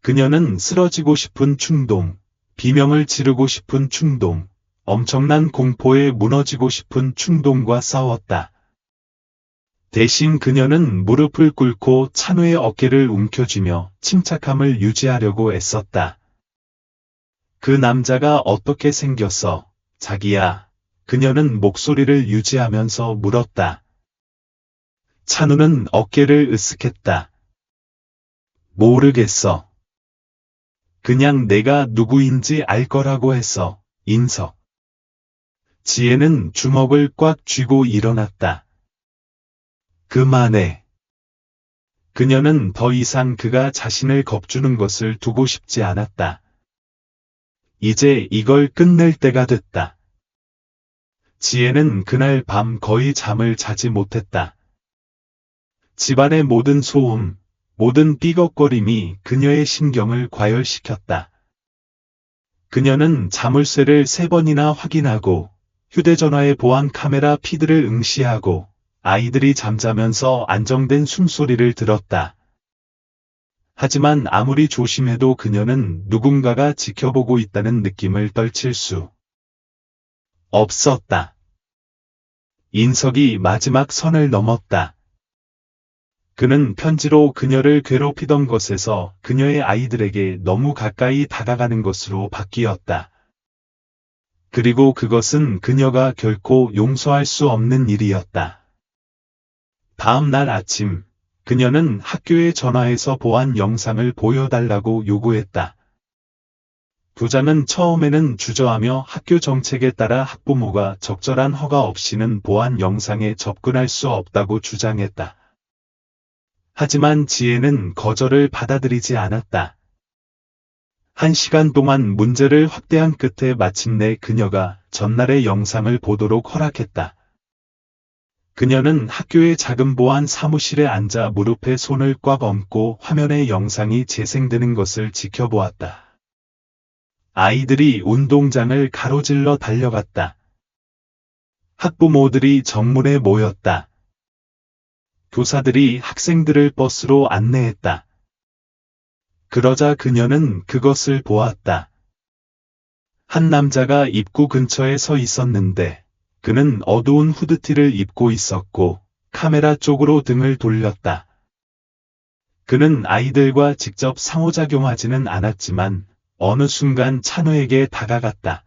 그녀는 쓰러지고 싶은 충동, 비명을 지르고 싶은 충동, 엄청난 공포에 무너지고 싶은 충동과 싸웠다. 대신 그녀는 무릎을 꿇고 찬우의 어깨를 움켜쥐며 침착함을 유지하려고 애썼다. 그 남자가 어떻게 생겼어, 자기야? 그녀는 목소리를 유지하면서 물었다. 찬우는 어깨를 으쓱했다. 모르겠어. 그냥 내가 누구인지 알 거라고 했어, 인석. 지혜는 주먹을 꽉 쥐고 일어났다. 그만해. 그녀는 더 이상 그가 자신을 겁주는 것을 두고 싶지 않았다. 이제 이걸 끝낼 때가 됐다. 지혜는 그날 밤 거의 잠을 자지 못했다. 집안의 모든 소음, 모든 삐걱거림이 그녀의 신경을 과열시켰다. 그녀는 자물쇠를 3번이나 확인하고 휴대전화의 보안 카메라 피드를 응시하고 아이들이 잠자면서 안정된 숨소리를 들었다. 하지만 아무리 조심해도 그녀는 누군가가 지켜보고 있다는 느낌을 떨칠 수 없었다. 인석이 마지막 선을 넘었다. 그는 편지로 그녀를 괴롭히던 것에서 그녀의 아이들에게 너무 가까이 다가가는 것으로 바뀌었다. 그리고 그것은 그녀가 결코 용서할 수 없는 일이었다. 다음 날 아침, 그녀는 학교에 전화해서 보안 영상을 보여달라고 요구했다. 부장은 처음에는 주저하며 학교 정책에 따라 학부모가 적절한 허가 없이는 보안 영상에 접근할 수 없다고 주장했다. 하지만 지혜는 거절을 받아들이지 않았다. 1시간 동안 문제를 확대한 끝에 마침내 그녀가 전날의 영상을 보도록 허락했다. 그녀는 학교의 작은 보안 사무실에 앉아 무릎에 손을 꽉 얹고 화면에 영상이 재생되는 것을 지켜보았다. 아이들이 운동장을 가로질러 달려갔다. 학부모들이 정문에 모였다. 교사들이 학생들을 버스로 안내했다. 그러자 그녀는 그것을 보았다. 한 남자가 입구 근처에 서 있었는데 그는 어두운 후드티를 입고 있었고 카메라 쪽으로 등을 돌렸다. 그는 아이들과 직접 상호작용하지는 않았지만 어느 순간 찬우에게 다가갔다.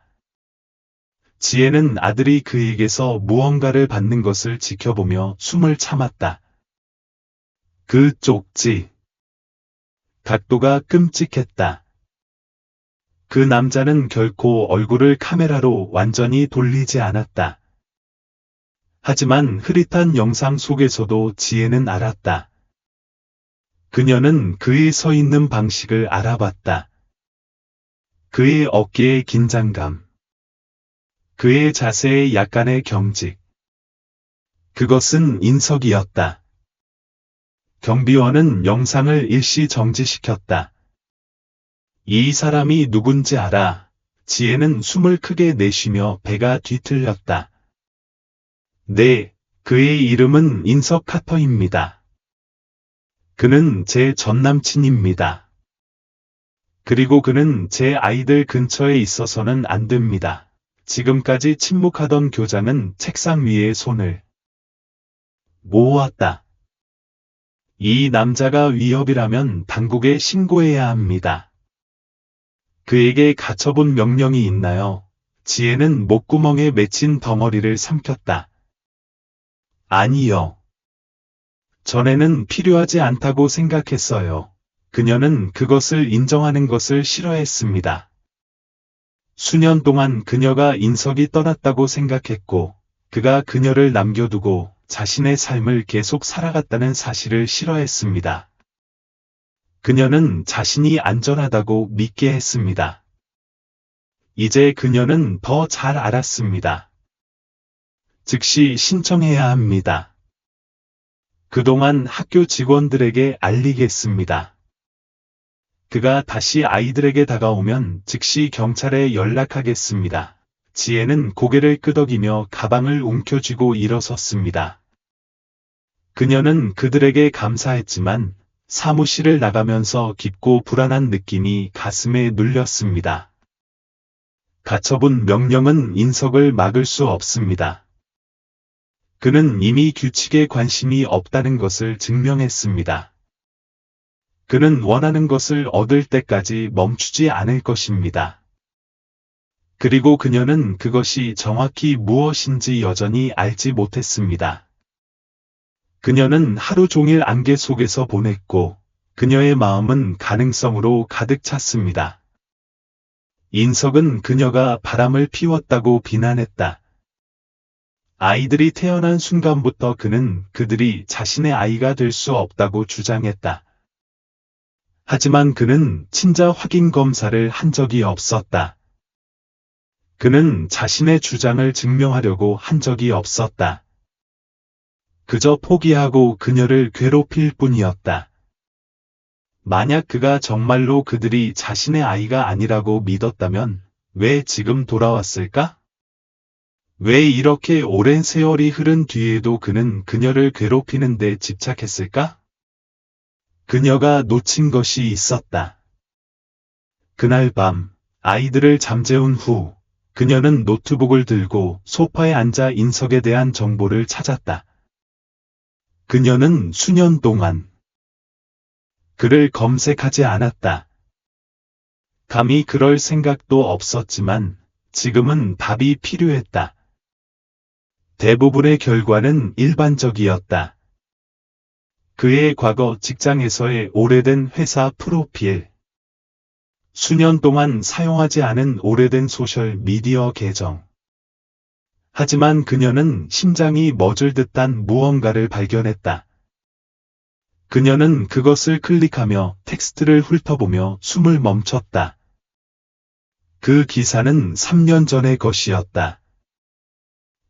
지혜는 아들이 그에게서 무언가를 받는 것을 지켜보며 숨을 참았다. 그 쪽지. 각도가 끔찍했다. 그 남자는 결코 얼굴을 카메라로 완전히 돌리지 않았다. 하지만 흐릿한 영상 속에서도 지혜는 알았다. 그녀는 그의 서 있는 방식을 알아봤다. 그의 어깨의 긴장감. 그의 자세의 약간의 경직. 그것은 인석이었다. 경비원은 영상을 일시 정지시켰다. 이 사람이 누군지 알아. 지혜는 숨을 크게 내쉬며 배가 뒤틀렸다. 네, 그의 이름은 인석 카터입니다. 그는 제 전남친입니다. 그리고 그는 제 아이들 근처에 있어서는 안 됩니다. 지금까지 침묵하던 교장은 책상 위에 손을 모았다. 이 남자가 위협이라면 당국에 신고해야 합니다. 그에게 가처분 명령이 있나요? 지혜는 목구멍에 맺힌 덩어리를 삼켰다. 아니요. 전에는 필요하지 않다고 생각했어요. 그녀는 그것을 인정하는 것을 싫어했습니다. 수년 동안 그녀가 인석이 떠났다고 생각했고, 그가 그녀를 남겨두고 자신의 삶을 계속 살아갔다는 사실을 싫어했습니다. 그녀는 자신이 안전하다고 믿게 했습니다. 이제 그녀는 더 잘 알았습니다. 즉시 신청해야 합니다. 그동안 학교 직원들에게 알리겠습니다. 그가 다시 아이들에게 다가오면 즉시 경찰에 연락하겠습니다. 지혜는 고개를 끄덕이며 가방을 움켜쥐고 일어섰습니다. 그녀는 그들에게 감사했지만 사무실을 나가면서 깊고 불안한 느낌이 가슴에 눌렸습니다. 가처분 명령은 인석을 막을 수 없습니다. 그는 이미 규칙에 관심이 없다는 것을 증명했습니다. 그는 원하는 것을 얻을 때까지 멈추지 않을 것입니다. 그리고 그녀는 그것이 정확히 무엇인지 여전히 알지 못했습니다. 그녀는 하루 종일 안개 속에서 보냈고, 그녀의 마음은 가능성으로 가득 찼습니다. 인석은 그녀가 바람을 피웠다고 비난했다. 아이들이 태어난 순간부터 그는 그들이 자신의 아이가 될 수 없다고 주장했다. 하지만 그는 친자 확인 검사를 한 적이 없었다. 그는 자신의 주장을 증명하려고 한 적이 없었다. 그저 포기하고 그녀를 괴롭힐 뿐이었다. 만약 그가 정말로 그들이 자신의 아이가 아니라고 믿었다면 왜 지금 돌아왔을까? 왜 이렇게 오랜 세월이 흐른 뒤에도 그는 그녀를 괴롭히는 데 집착했을까? 그녀가 놓친 것이 있었다. 그날 밤, 아이들을 잠재운 후, 그녀는 노트북을 들고 소파에 앉아 인석에 대한 정보를 찾았다. 그녀는 수년 동안 그를 검색하지 않았다. 감히 그럴 생각도 없었지만 지금은 답이 필요했다. 대부분의 결과는 일반적이었다. 그의 과거 직장에서의 오래된 회사 프로필, 수년 동안 사용하지 않은 오래된 소셜 미디어 계정. 하지만 그녀는 심장이 멎을 듯한 무언가를 발견했다. 그녀는 그것을 클릭하며 텍스트를 훑어보며 숨을 멈췄다. 그 기사는 3년 전의 것이었다.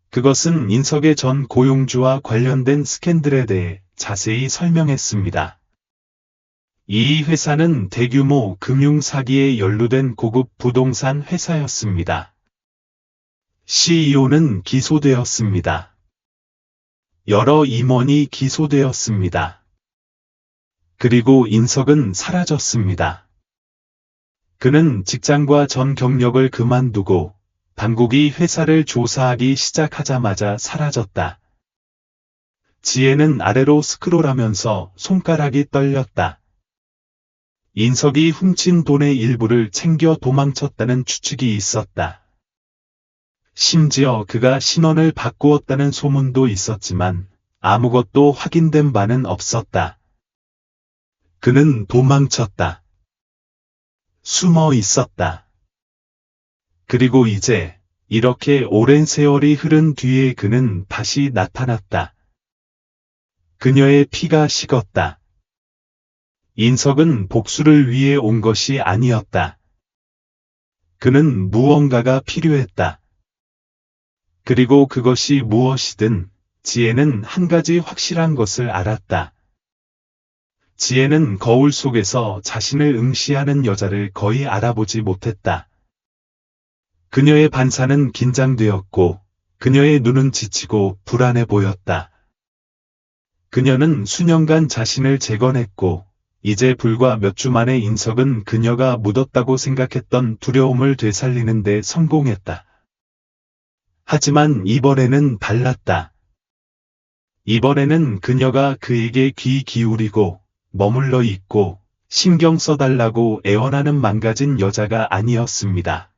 그것은 인석의 전 고용주와 관련된 스캔들에 대해 자세히 설명했습니다. 이 회사는 대규모 금융 사기에 연루된 고급 부동산 회사였습니다. CEO는 기소되었습니다. 여러 임원이 기소되었습니다. 그리고 인석은 사라졌습니다. 그는 직장과 전 경력을 그만두고 당국이 회사를 조사하기 시작하자마자 사라졌다. 지혜는 아래로 스크롤하면서 손가락이 떨렸다. 인석이 훔친 돈의 일부를 챙겨 도망쳤다는 추측이 있었다. 심지어 그가 신원을 바꾸었다는 소문도 있었지만 아무것도 확인된 바는 없었다. 그는 도망쳤다. 숨어 있었다. 그리고 이제 이렇게 오랜 세월이 흐른 뒤에 그는 다시 나타났다. 그녀의 피가 식었다. 인석은 복수를 위해 온 것이 아니었다. 그는 무언가가 필요했다. 그리고 그것이 무엇이든 지혜는 한 가지 확실한 것을 알았다. 지혜는 거울 속에서 자신을 응시하는 여자를 거의 알아보지 못했다. 그녀의 반사는 긴장되었고 그녀의 눈은 지치고 불안해 보였다. 그녀는 수년간 자신을 재건했고 이제 불과 몇 주 만에 인석은 그녀가 묻었다고 생각했던 두려움을 되살리는 데 성공했다. 하지만 이번에는 달랐다. 이번에는 그녀가 그에게 귀 기울이고 머물러 있고 신경 써달라고 애원하는 망가진 여자가 아니었습니다.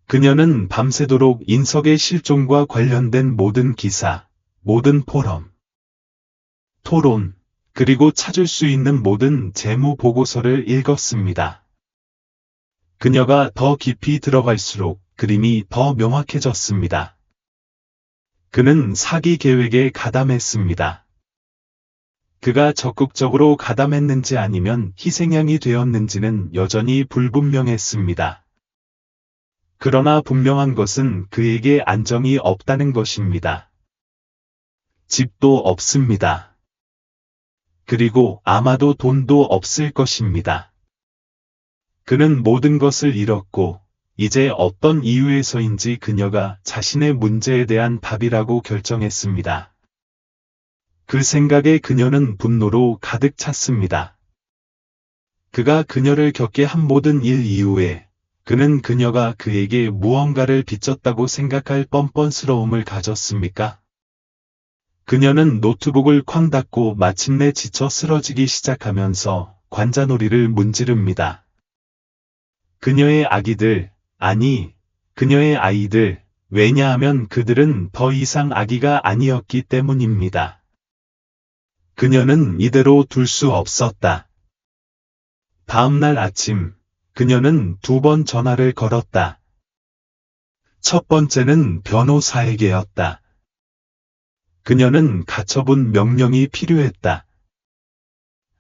그녀는 밤새도록 인석의 실종과 관련된 모든 기사, 모든 포럼, 토론, 그리고 찾을 수 있는 모든 재무 보고서를 읽었습니다. 그녀가 더 깊이 들어갈수록 그림이 더 명확해졌습니다. 그는 사기 계획에 가담했습니다. 그가 적극적으로 가담했는지 아니면 희생양이 되었는지는 여전히 불분명했습니다. 그러나 분명한 것은 그에게 안정이 없다는 것입니다. 집도 없습니다. 그리고 아마도 돈도 없을 것입니다. 그는 모든 것을 잃었고 이제 어떤 이유에서인지 그녀가 자신의 문제에 대한 답이라고 결정했습니다. 그 생각에 그녀는 분노로 가득 찼습니다. 그가 그녀를 겪게 한 모든 일 이후에 그는 그녀가 그에게 무언가를 빚졌다고 생각할 뻔뻔스러움을 가졌습니까? 그녀는 노트북을 쾅 닫고 마침내 지쳐 쓰러지기 시작하면서 관자놀이를 문지릅니다. 그녀의 아기들, 아니, 그녀의 아이들, 왜냐하면 그들은 더 이상 아기가 아니었기 때문입니다. 그녀는 이대로 둘 수 없었다. 다음 날 아침, 그녀는 2번 전화를 걸었다. 첫 번째는 변호사에게였다. 그녀는 가처분 명령이 필요했다.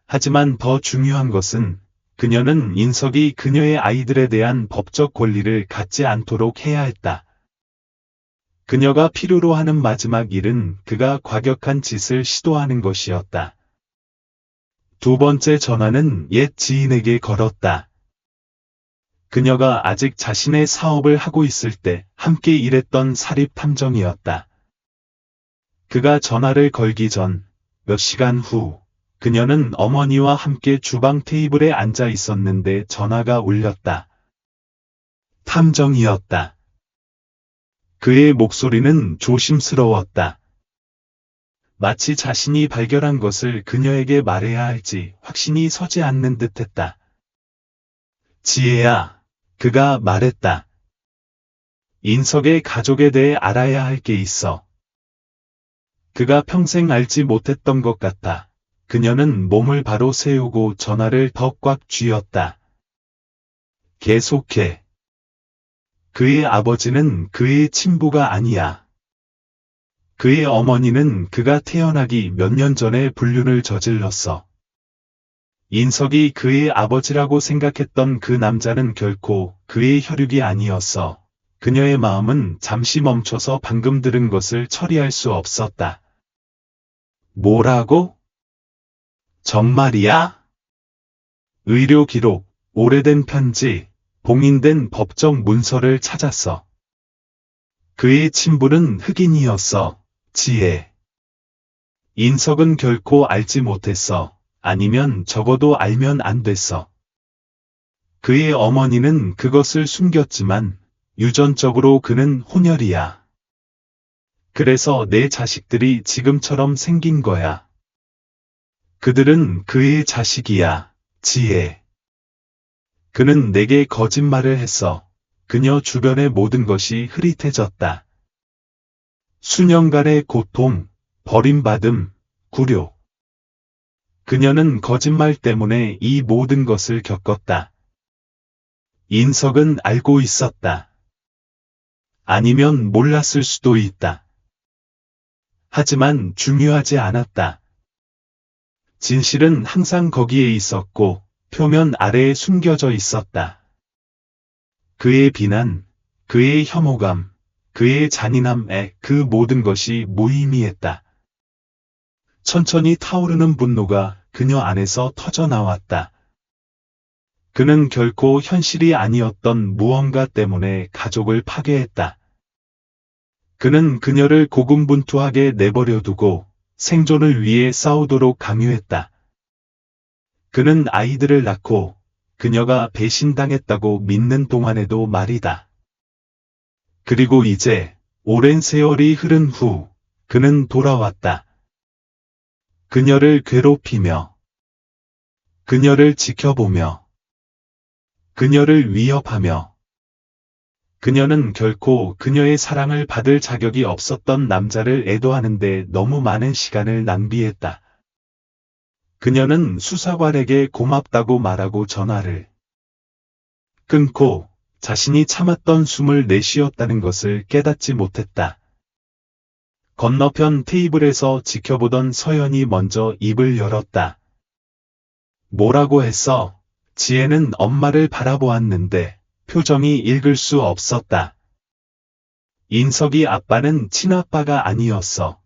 하지만 더 중요한 것은 그녀는 인석이 그녀의 아이들에 대한 법적 권리를 갖지 않도록 해야 했다. 그녀가 필요로 하는 마지막 일은 그가 과격한 짓을 시도하는 것이었다. 두 번째 전화는 옛 지인에게 걸었다. 그녀가 아직 자신의 사업을 하고 있을 때 함께 일했던 사립탐정이었다. 그가 전화를 걸기 전 몇 시간 후 그녀는 어머니와 함께 주방 테이블에 앉아 있었는데 전화가 울렸다. 탐정이었다. 그의 목소리는 조심스러웠다. 마치 자신이 발견한 것을 그녀에게 말해야 할지 확신이 서지 않는 듯했다. 지혜야, 그가 말했다. 인석의 가족에 대해 알아야 할 게 있어. 그가 평생 알지 못했던 것 같아. 그녀는 몸을 바로 세우고 전화를 더 꽉 쥐었다. 계속해. 그의 아버지는 그의 친부가 아니야. 그의 어머니는 그가 태어나기 몇 년 전에 불륜을 저질렀어. 인석이 그의 아버지라고 생각했던 그 남자는 결코 그의 혈육이 아니었어. 그녀의 마음은 잠시 멈춰서 방금 들은 것을 처리할 수 없었다. 뭐라고? 정말이야? 의료 기록, 오래된 편지, 봉인된 법정 문서를 찾았어. 그의 친부는 흑인이었어, 지혜. 인석은 결코 알지 못했어. 아니면 적어도 알면 안 됐어. 그의 어머니는 그것을 숨겼지만 유전적으로 그는 혼혈이야. 그래서 내 자식들이 지금처럼 생긴 거야. 그들은 그의 자식이야, 지혜. 그는 내게 거짓말을 했어. 그녀 주변의 모든 것이 흐릿해졌다. 수년간의 고통, 버림받음, 굴욕. 그녀는 거짓말 때문에 이 모든 것을 겪었다. 인석은 알고 있었다. 아니면 몰랐을 수도 있다. 하지만 중요하지 않았다. 진실은 항상 거기에 있었고 표면 아래에 숨겨져 있었다. 그의 비난, 그의 혐오감, 그의 잔인함에 그 모든 것이 무의미했다. 천천히 타오르는 분노가 그녀 안에서 터져나왔다. 그는 결코 현실이 아니었던 무언가 때문에 가족을 파괴했다. 그는 그녀를 고군분투하게 내버려 두고 생존을 위해 싸우도록 강요했다. 그는 아이들을 낳고 그녀가 배신당했다고 믿는 동안에도 말이다. 그리고 이제 오랜 세월이 흐른 후 그는 돌아왔다. 그녀를 괴롭히며 그녀를 지켜보며 그녀를 위협하며 그녀는 결코 그녀의 사랑을 받을 자격이 없었던 남자를 애도하는데 너무 많은 시간을 낭비했다. 그녀는 수사관에게 고맙다고 말하고 전화를 끊고 자신이 참았던 숨을 내쉬었다는 것을 깨닫지 못했다. 건너편 테이블에서 지켜보던 서연이 먼저 입을 열었다. 뭐라고 했어? 지혜는 엄마를 바라보았는데 표정이 읽을 수 없었다. 인석이 아빠는 친아빠가 아니었어.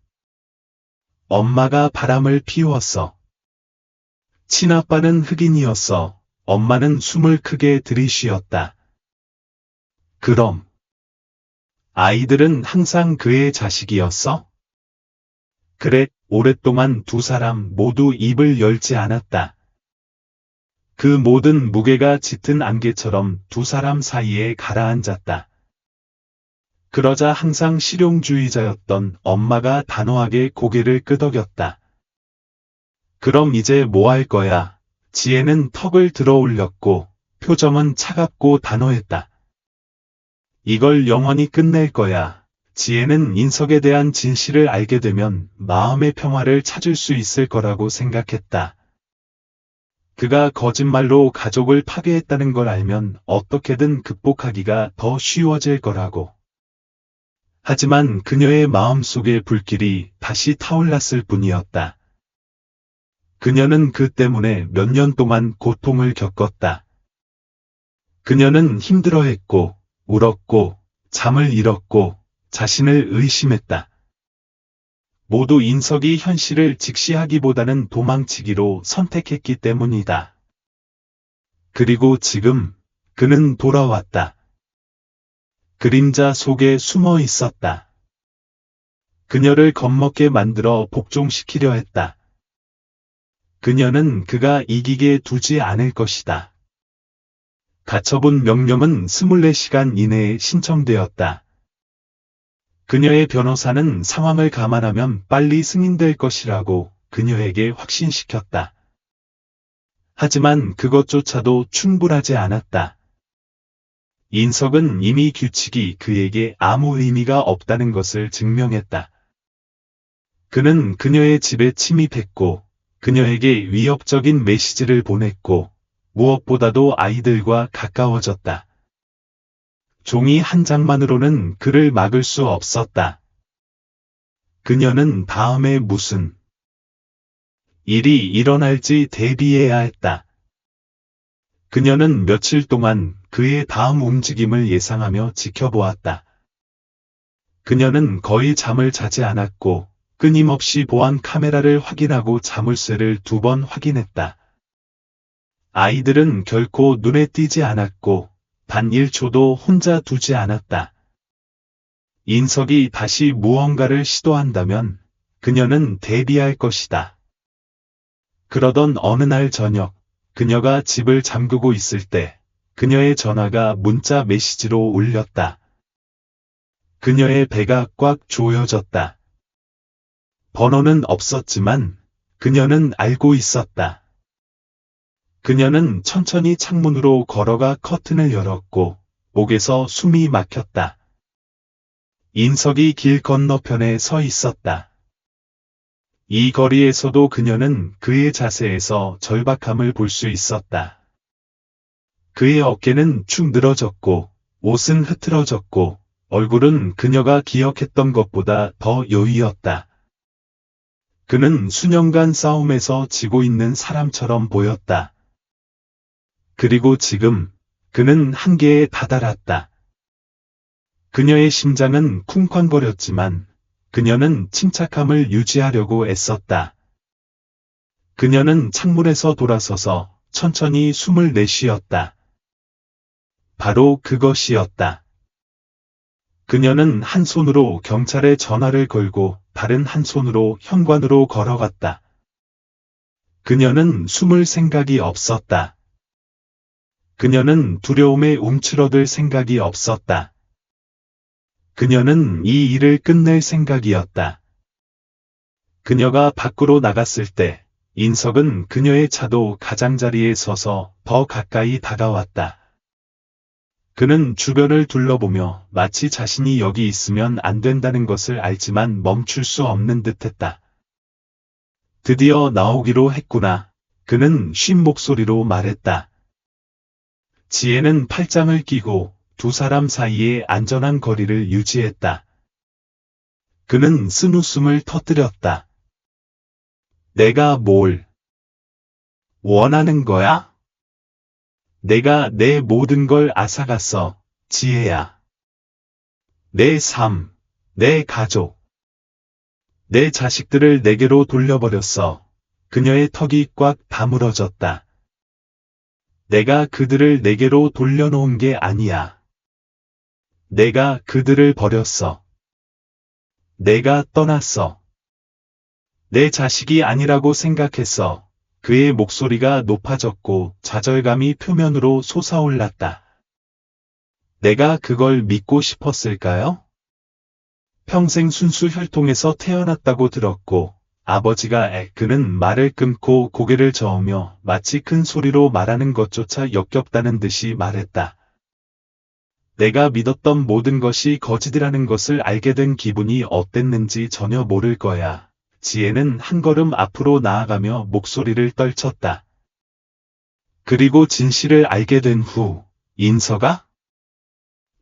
엄마가 바람을 피웠어. 친아빠는 흑인이었어. 엄마는 숨을 크게 들이쉬었다. 그럼 아이들은 항상 그의 자식이었어? 그래, 오랫동안 두 사람 모두 입을 열지 않았다. 그 모든 무게가 짙은 안개처럼 두 사람 사이에 가라앉았다. 그러자 항상 실용주의자였던 엄마가 단호하게 고개를 끄덕였다. 그럼 이제 뭐 할 거야? 지혜는 턱을 들어 올렸고 표정은 차갑고 단호했다. 이걸 영원히 끝낼 거야. 지혜는 인석에 대한 진실을 알게 되면 마음의 평화를 찾을 수 있을 거라고 생각했다. 그가 거짓말로 가족을 파괴했다는 걸 알면 어떻게든 극복하기가 더 쉬워질 거라고. 하지만 그녀의 마음속의 불길이 다시 타올랐을 뿐이었다. 그녀는 그 때문에 몇 년 동안 고통을 겪었다. 그녀는 힘들어했고, 울었고, 잠을 잃었고, 자신을 의심했다. 모두 인석이 현실을 직시하기보다는 도망치기로 선택했기 때문이다. 그리고 지금 그는 돌아왔다. 그림자 속에 숨어 있었다. 그녀를 겁먹게 만들어 복종시키려 했다. 그녀는 그가 이기게 두지 않을 것이다. 가처분 명령은 24시간 이내에 신청되었다. 그녀의 변호사는 상황을 감안하면 빨리 승인될 것이라고 그녀에게 확신시켰다. 하지만 그것조차도 충분하지 않았다. 인석은 이미 규칙이 그에게 아무 의미가 없다는 것을 증명했다. 그는 그녀의 집에 침입했고, 그녀에게 위협적인 메시지를 보냈고, 무엇보다도 아이들과 가까워졌다. 종이 한 장만으로는 그를 막을 수 없었다. 그녀는 다음에 무슨 일이 일어날지 대비해야 했다. 그녀는 며칠 동안 그의 다음 움직임을 예상하며 지켜보았다. 그녀는 거의 잠을 자지 않았고, 끊임없이 보안 카메라를 확인하고 자물쇠를 2번 확인했다. 아이들은 결코 눈에 띄지 않았고, 단 1초도 혼자 두지 않았다. 인석이 다시 무언가를 시도한다면 그녀는 대비할 것이다. 그러던 어느 날 저녁, 그녀가 집을 잠그고 있을 때 그녀의 전화가 문자 메시지로 울렸다. 그녀의 배가 꽉 조여졌다. 번호는 없었지만 그녀는 알고 있었다. 그녀는 천천히 창문으로 걸어가 커튼을 열었고 목에서 숨이 막혔다. 인석이 길 건너편에 서 있었다. 이 거리에서도 그녀는 그의 자세에서 절박함을 볼 수 있었다. 그의 어깨는 축 늘어졌고 옷은 흐트러졌고 얼굴은 그녀가 기억했던 것보다 더 여위었다. 그는 수년간 싸움에서 지고 있는 사람처럼 보였다. 그리고 지금 그는 한계에 다다랐다. 그녀의 심장은 쿵쾅거렸지만 그녀는 침착함을 유지하려고 애썼다. 그녀는 창문에서 돌아서서 천천히 숨을 내쉬었다. 바로 그것이었다. 그녀는 한 손으로 경찰에 전화를 걸고 다른 한 손으로 현관으로 걸어갔다. 그녀는 숨을 생각이 없었다. 그녀는 두려움에 움츠러들 생각이 없었다. 그녀는 이 일을 끝낼 생각이었다. 그녀가 밖으로 나갔을 때 인석은 그녀의 차도 가장자리에 서서 더 가까이 다가왔다. 그는 주변을 둘러보며 마치 자신이 여기 있으면 안 된다는 것을 알지만 멈출 수 없는 듯했다. 드디어 나오기로 했구나. 그는 쉰 목소리로 말했다. 지혜는 팔짱을 끼고 두 사람 사이에 안전한 거리를 유지했다. 그는 쓴 웃음을 터뜨렸다. 내가 뭘 원하는 거야? 내가 내 모든 걸 앗아갔어, 지혜야. 내 삶, 내 가족, 내 자식들을 내게로 돌려버렸어. 그녀의 턱이 꽉 다물어졌다. 내가 그들을 내게로 돌려놓은 게 아니야. 내가 그들을 버렸어. 내가 떠났어. 내 자식이 아니라고 생각했어. 그의 목소리가 높아졌고 좌절감이 표면으로 솟아올랐다. 내가 그걸 믿고 싶었을까요? 평생 순수 혈통에서 태어났다고 들었고 아버지가 그는 말을 끊고 고개를 저으며 마치 큰 소리로 말하는 것조차 역겹다는 듯이 말했다. 내가 믿었던 모든 것이 거짓이라는 것을 알게 된 기분이 어땠는지 전혀 모를 거야. 지혜는 한 걸음 앞으로 나아가며 목소리를 떨쳤다. 그리고 진실을 알게 된 후, 인서가?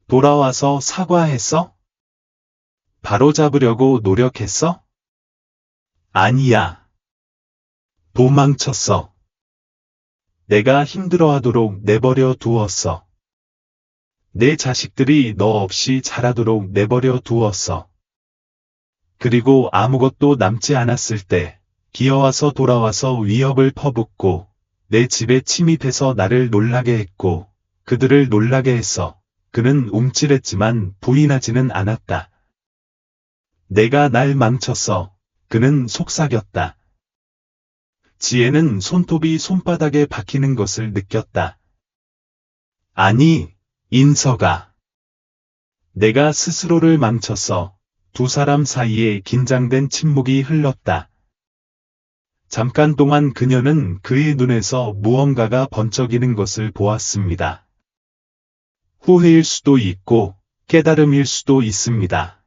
돌아와서 사과했어? 바로잡으려고 노력했어? 아니야. 도망쳤어. 내가 힘들어하도록 내버려 두었어. 내 자식들이 너 없이 자라도록 내버려 두었어. 그리고 아무것도 남지 않았을 때 기어와서 돌아와서 위협을 퍼붓고 내 집에 침입해서 나를 놀라게 했고 그들을 놀라게 했어. 그는 움찔했지만 부인하지는 않았다. 내가 날 망쳤어. 그는 속삭였다. 지혜는 손톱이 손바닥에 박히는 것을 느꼈다. 아니, 인서가. 내가 스스로를 망쳤어. 두 사람 사이에 긴장된 침묵이 흘렀다. 잠깐 동안 그녀는 그의 눈에서 무언가가 번쩍이는 것을 보았습니다. 후회일 수도 있고 깨달음일 수도 있습니다.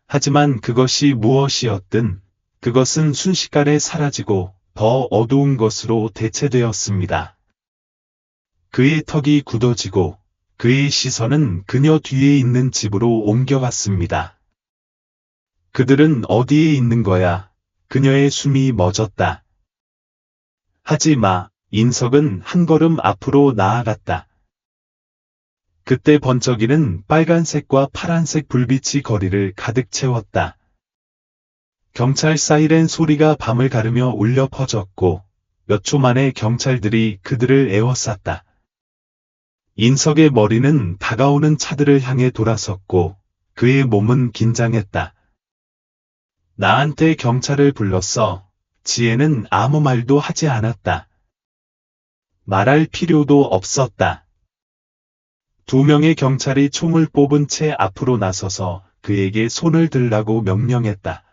하지만 그것이 무엇이었든 그것은 순식간에 사라지고 더 어두운 것으로 대체되었습니다. 그의 턱이 굳어지고 그의 시선은 그녀 뒤에 있는 집으로 옮겨갔습니다. 그들은 어디에 있는 거야? 그녀의 숨이 멎었다. 하지 마. 인석은 한 걸음 앞으로 나아갔다. 그때 번쩍이는 빨간색과 파란색 불빛이 거리를 가득 채웠다. 경찰 사이렌 소리가 밤을 가르며 울려 퍼졌고 몇 초 만에 경찰들이 그들을 에워쌌다. 인석의 머리는 다가오는 차들을 향해 돌아섰고 그의 몸은 긴장했다. 나한테 경찰을 불렀어. 지혜는 아무 말도 하지 않았다. 말할 필요도 없었다. 두 명의 경찰이 총을 뽑은 채 앞으로 나서서 그에게 손을 들라고 명령했다.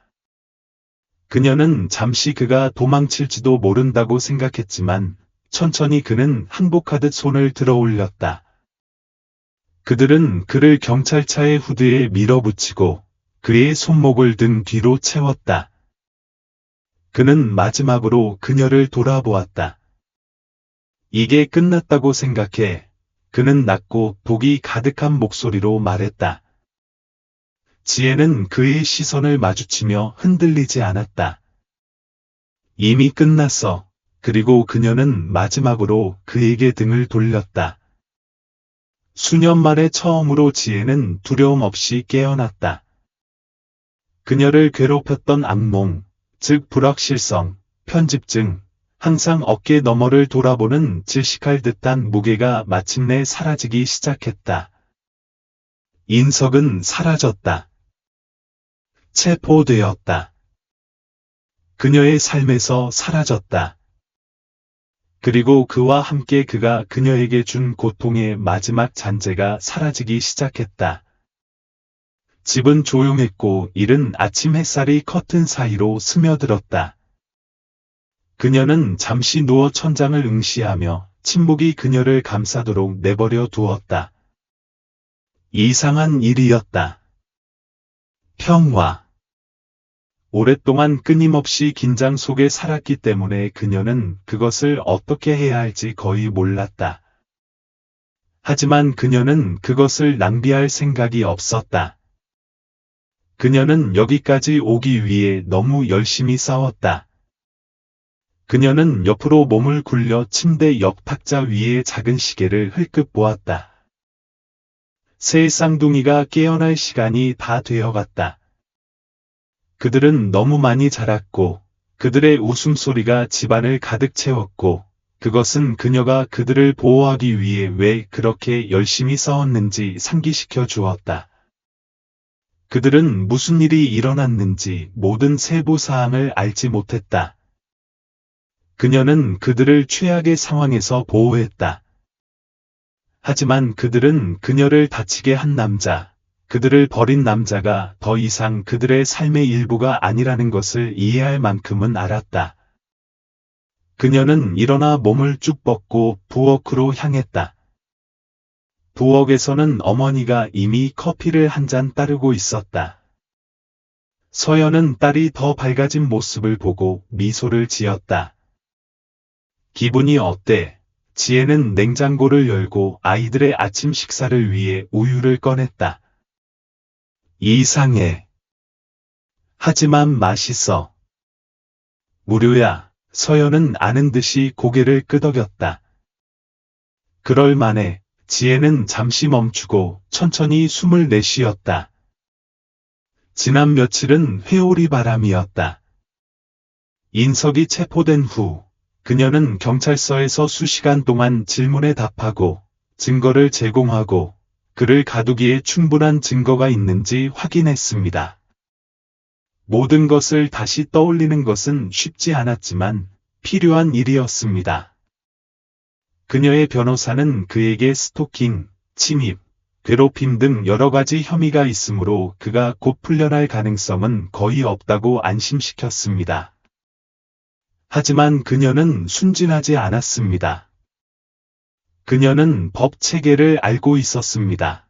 그녀는 잠시 그가 도망칠지도 모른다고 생각했지만 천천히 그는 항복하듯 손을 들어 올렸다. 그들은 그를 경찰차의 후드에 밀어붙이고 그의 손목을 등 뒤로 채웠다. 그는 마지막으로 그녀를 돌아보았다. 이게 끝났다고 생각해. 그는 낮고 독이 가득한 목소리로 말했다. 지혜는 그의 시선을 마주치며 흔들리지 않았다. 이미 끝났어. 그리고 그녀는 마지막으로 그에게 등을 돌렸다. 수년 만에 처음으로 지혜는 두려움 없이 깨어났다. 그녀를 괴롭혔던 악몽, 즉 불확실성, 편집증, 항상 어깨 너머를 돌아보는 질식할 듯한 무게가 마침내 사라지기 시작했다. 인석은 사라졌다. 체포되었다. 그녀의 삶에서 사라졌다. 그리고 그와 함께 그가 그녀에게 준 고통의 마지막 잔재가 사라지기 시작했다. 집은 조용했고 이른 아침 햇살이 커튼 사이로 스며들었다. 그녀는 잠시 누워 천장을 응시하며 침묵이 그녀를 감싸도록 내버려 두었다. 이상한 일이었다. 평화. 오랫동안 끊임없이 긴장 속에 살았기 때문에 그녀는 그것을 어떻게 해야 할지 거의 몰랐다. 하지만 그녀는 그것을 낭비할 생각이 없었다. 그녀는 여기까지 오기 위해 너무 열심히 싸웠다. 그녀는 옆으로 몸을 굴려 침대 옆 탁자 위에 작은 시계를 흘끗 보았다. 새 쌍둥이가 깨어날 시간이 다 되어갔다. 그들은 너무 많이 자랐고 그들의 웃음소리가 집안을 가득 채웠고 그것은 그녀가 그들을 보호하기 위해 왜 그렇게 열심히 싸웠는지 상기시켜 주었다. 그들은 무슨 일이 일어났는지 모든 세부 사항을 알지 못했다. 그녀는 그들을 최악의 상황에서 보호했다. 하지만 그들은 그녀를 다치게 한 남자, 그들을 버린 남자가 더 이상 그들의 삶의 일부가 아니라는 것을 이해할 만큼은 알았다. 그녀는 일어나 몸을 쭉 뻗고 부엌으로 향했다. 부엌에서는 어머니가 이미 커피를 한 잔 따르고 있었다. 서연은 딸이 더 밝아진 모습을 보고 미소를 지었다. 기분이 어때? 지혜는 냉장고를 열고 아이들의 아침 식사를 위해 우유를 꺼냈다. 이상해. 하지만 맛있어. 무료야. 서연은 아는 듯이 고개를 끄덕였다. 그럴 만해 지혜는 잠시 멈추고 천천히 숨을 내쉬었다. 지난 며칠은 회오리 바람이었다. 인석이 체포된 후 그녀는 경찰서에서 수시간 동안 질문에 답하고 증거를 제공하고 그를 가두기에 충분한 증거가 있는지 확인했습니다. 모든 것을 다시 떠올리는 것은 쉽지 않았지만 필요한 일이었습니다. 그녀의 변호사는 그에게 스토킹, 침입, 괴롭힘 등 여러 가지 혐의가 있으므로 그가 곧 풀려날 가능성은 거의 없다고 안심시켰습니다. 하지만 그녀는 순진하지 않았습니다. 그녀는 법 체계를 알고 있었습니다.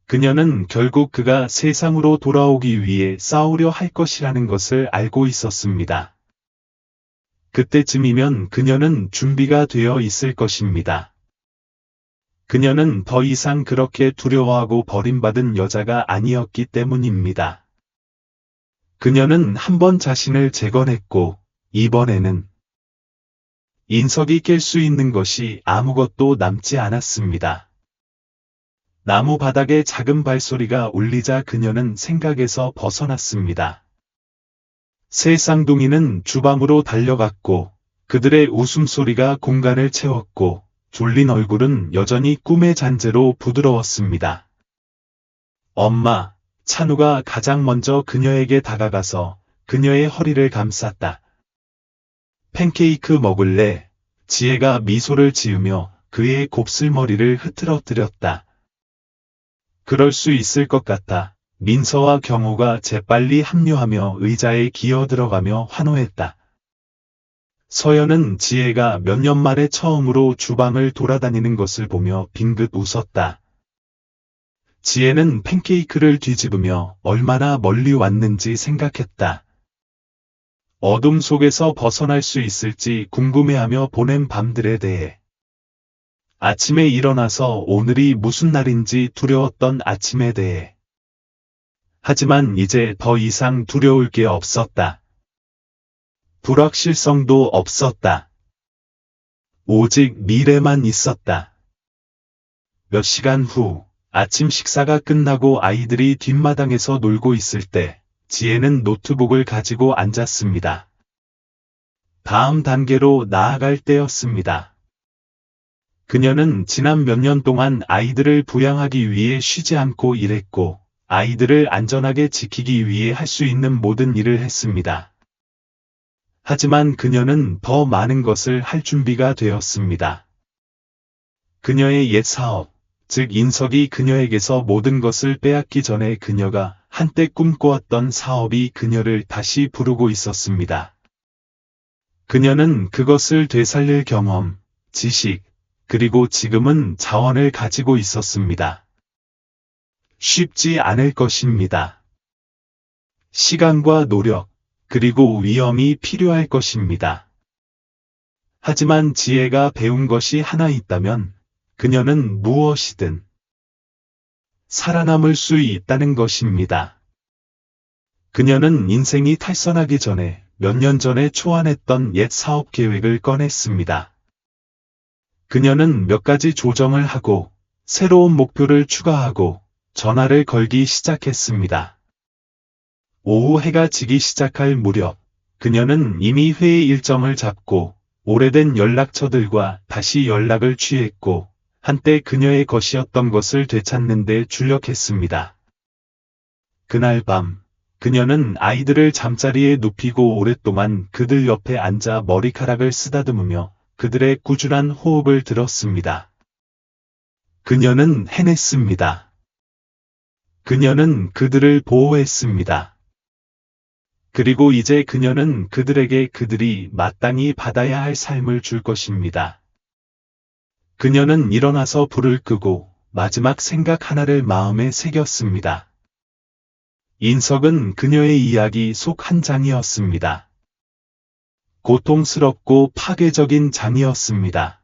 그녀는 결국 그가 세상으로 돌아오기 위해 싸우려 할 것이라는 것을 알고 있었습니다. 그때쯤이면 그녀는 준비가 되어 있을 것입니다. 그녀는 더 이상 그렇게 두려워하고 버림받은 여자가 아니었기 때문입니다. 그녀는 한 번 자신을 재건했고 이번에는 인석이 깰 수 있는 것이 아무것도 남지 않았습니다. 나무 바닥에 작은 발소리가 울리자 그녀는 생각에서 벗어났습니다. 세 쌍둥이는 주방으로 달려갔고 그들의 웃음소리가 공간을 채웠고 졸린 얼굴은 여전히 꿈의 잔재로 부드러웠습니다. 엄마, 찬우가 가장 먼저 그녀에게 다가가서 그녀의 허리를 감쌌다. 팬케이크 먹을래? 지혜가 미소를 지으며 그의 곱슬머리를 흐트러뜨렸다. 그럴 수 있을 것 같아. 민서와 경호가 재빨리 합류하며 의자에 기어들어가며 환호했다. 서연은 지혜가 몇 년 만에 처음으로 주방을 돌아다니는 것을 보며 빙긋 웃었다. 지혜는 팬케이크를 뒤집으며 얼마나 멀리 왔는지 생각했다. 어둠 속에서 벗어날 수 있을지 궁금해하며 보낸 밤들에 대해. 아침에 일어나서 오늘이 무슨 날인지 두려웠던 아침에 대해. 하지만 이제 더 이상 두려울 게 없었다. 불확실성도 없었다. 오직 미래만 있었다. 몇 시간 후 아침 식사가 끝나고 아이들이 뒷마당에서 놀고 있을 때 지혜는 노트북을 가지고 앉았습니다. 다음 단계로 나아갈 때였습니다. 그녀는 지난 몇 년 동안 아이들을 부양하기 위해 쉬지 않고 일했고 아이들을 안전하게 지키기 위해 할 수 있는 모든 일을 했습니다. 하지만 그녀는 더 많은 것을 할 준비가 되었습니다. 그녀의 옛 사업, 즉 인석이 그녀에게서 모든 것을 빼앗기 전에 그녀가 한때 꿈꿔왔던 사업이 그녀를 다시 부르고 있었습니다. 그녀는 그것을 되살릴 경험, 지식, 그리고 지금은 자원을 가지고 있었습니다. 쉽지 않을 것입니다. 시간과 노력, 그리고 위험이 필요할 것입니다. 하지만 지혜가 배운 것이 하나 있다면 그녀는 무엇이든 살아남을 수 있다는 것입니다. 그녀는 인생이 탈선하기 전에 몇 년 전에 초안했던 옛 사업 계획을 꺼냈습니다. 그녀는 몇 가지 조정을 하고 새로운 목표를 추가하고 전화를 걸기 시작했습니다. 오후 해가 지기 시작할 무렵 그녀는 이미 회의 일정을 잡고 오래된 연락처들과 다시 연락을 취했고 한때 그녀의 것이었던 것을 되찾는 데 주력했습니다. 그날 밤 그녀는 아이들을 잠자리에 눕히고 오랫동안 그들 옆에 앉아 머리카락을 쓰다듬으며 그들의 꾸준한 호흡을 들었습니다. 그녀는 해냈습니다. 그녀는 그들을 보호했습니다. 그리고 이제 그녀는 그들에게 그들이 마땅히 받아야 할 삶을 줄 것입니다. 그녀는 일어나서 불을 끄고 마지막 생각 하나를 마음에 새겼습니다. 인석은 그녀의 이야기 속 한 장이었습니다. 고통스럽고 파괴적인 장이었습니다.